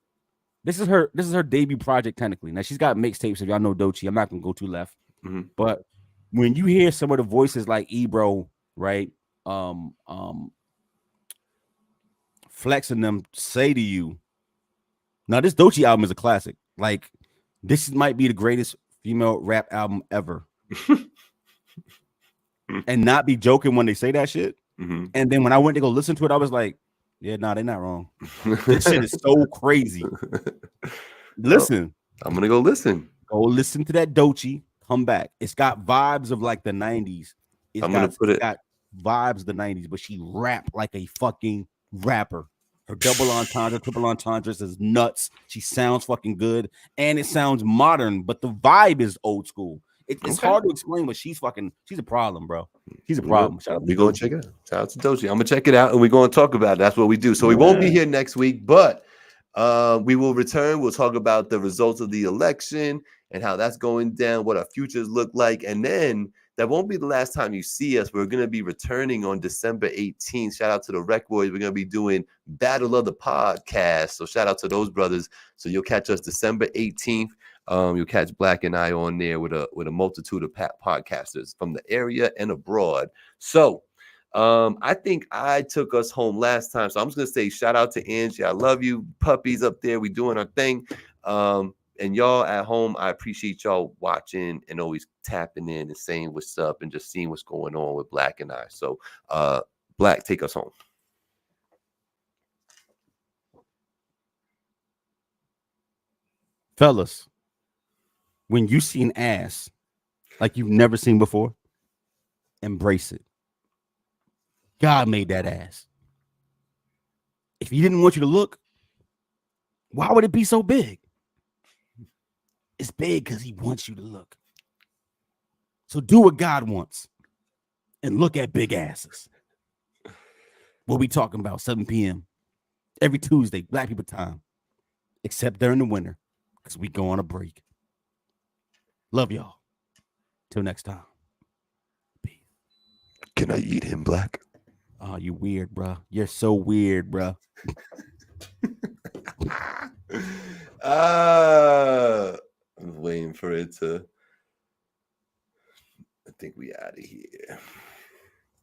This is her debut project technically. Now she's got mixtapes. If y'all know Doechii, I'm not gonna go too left. But when you hear some of the voices like Ebro, right? Flexing them say to you, now this Doechii album is a classic. Like this might be the greatest female rap album ever. And not be joking when they say that shit. And then when I went to go listen to it, I was like, yeah, nah, they're not wrong. This shit is so crazy. Listen. I'm gonna go listen. Go listen to that Doechii. Come back. It's got vibes of like the 90s. It's got vibes of the 90s, but she rap like a fucking rapper. Her double entendre, triple entendres is nuts. She sounds fucking good, and it sounds modern, but the vibe is old school. It's hard to explain, but she's a problem, bro. She's a problem. We're gonna check it out. Shout out to Doechii. I'm gonna check it out, and we're gonna talk about it. That's what we do. So we won't be here next week, but we will return. We'll talk about the results of the election and how that's going down, what our futures look like, and then that won't be the last time you see us. We're going to be returning on December 18th. Shout out to the Rec Boys. We're going to be doing Battle of the Podcast. So shout out to those brothers. So you'll catch us December 18th. You'll catch Black and I on there with a multitude of podcasters from the area and abroad. So I think I took us home last time. So I'm just going to say shout out to Angie. I love you. Puppies up there. We doing our thing. And y'all at home, I appreciate y'all watching and always tapping in and saying what's up and just seeing what's going on with Black and I. So, Black, take us home. Fellas, when you see an ass like you've never seen before, embrace it. God made that ass. If he didn't want you to look, why would it be so big? It's big because he wants you to look. So do what God wants and look at big asses. What we talking about, 7 p.m. every Tuesday, Black people time, except during the winter because we go on a break. Love y'all. Till next time. Peace. Can I eat him, Black? Oh, you weird, bro. You're so weird, bro. I'm waiting for it to. I think we out of here.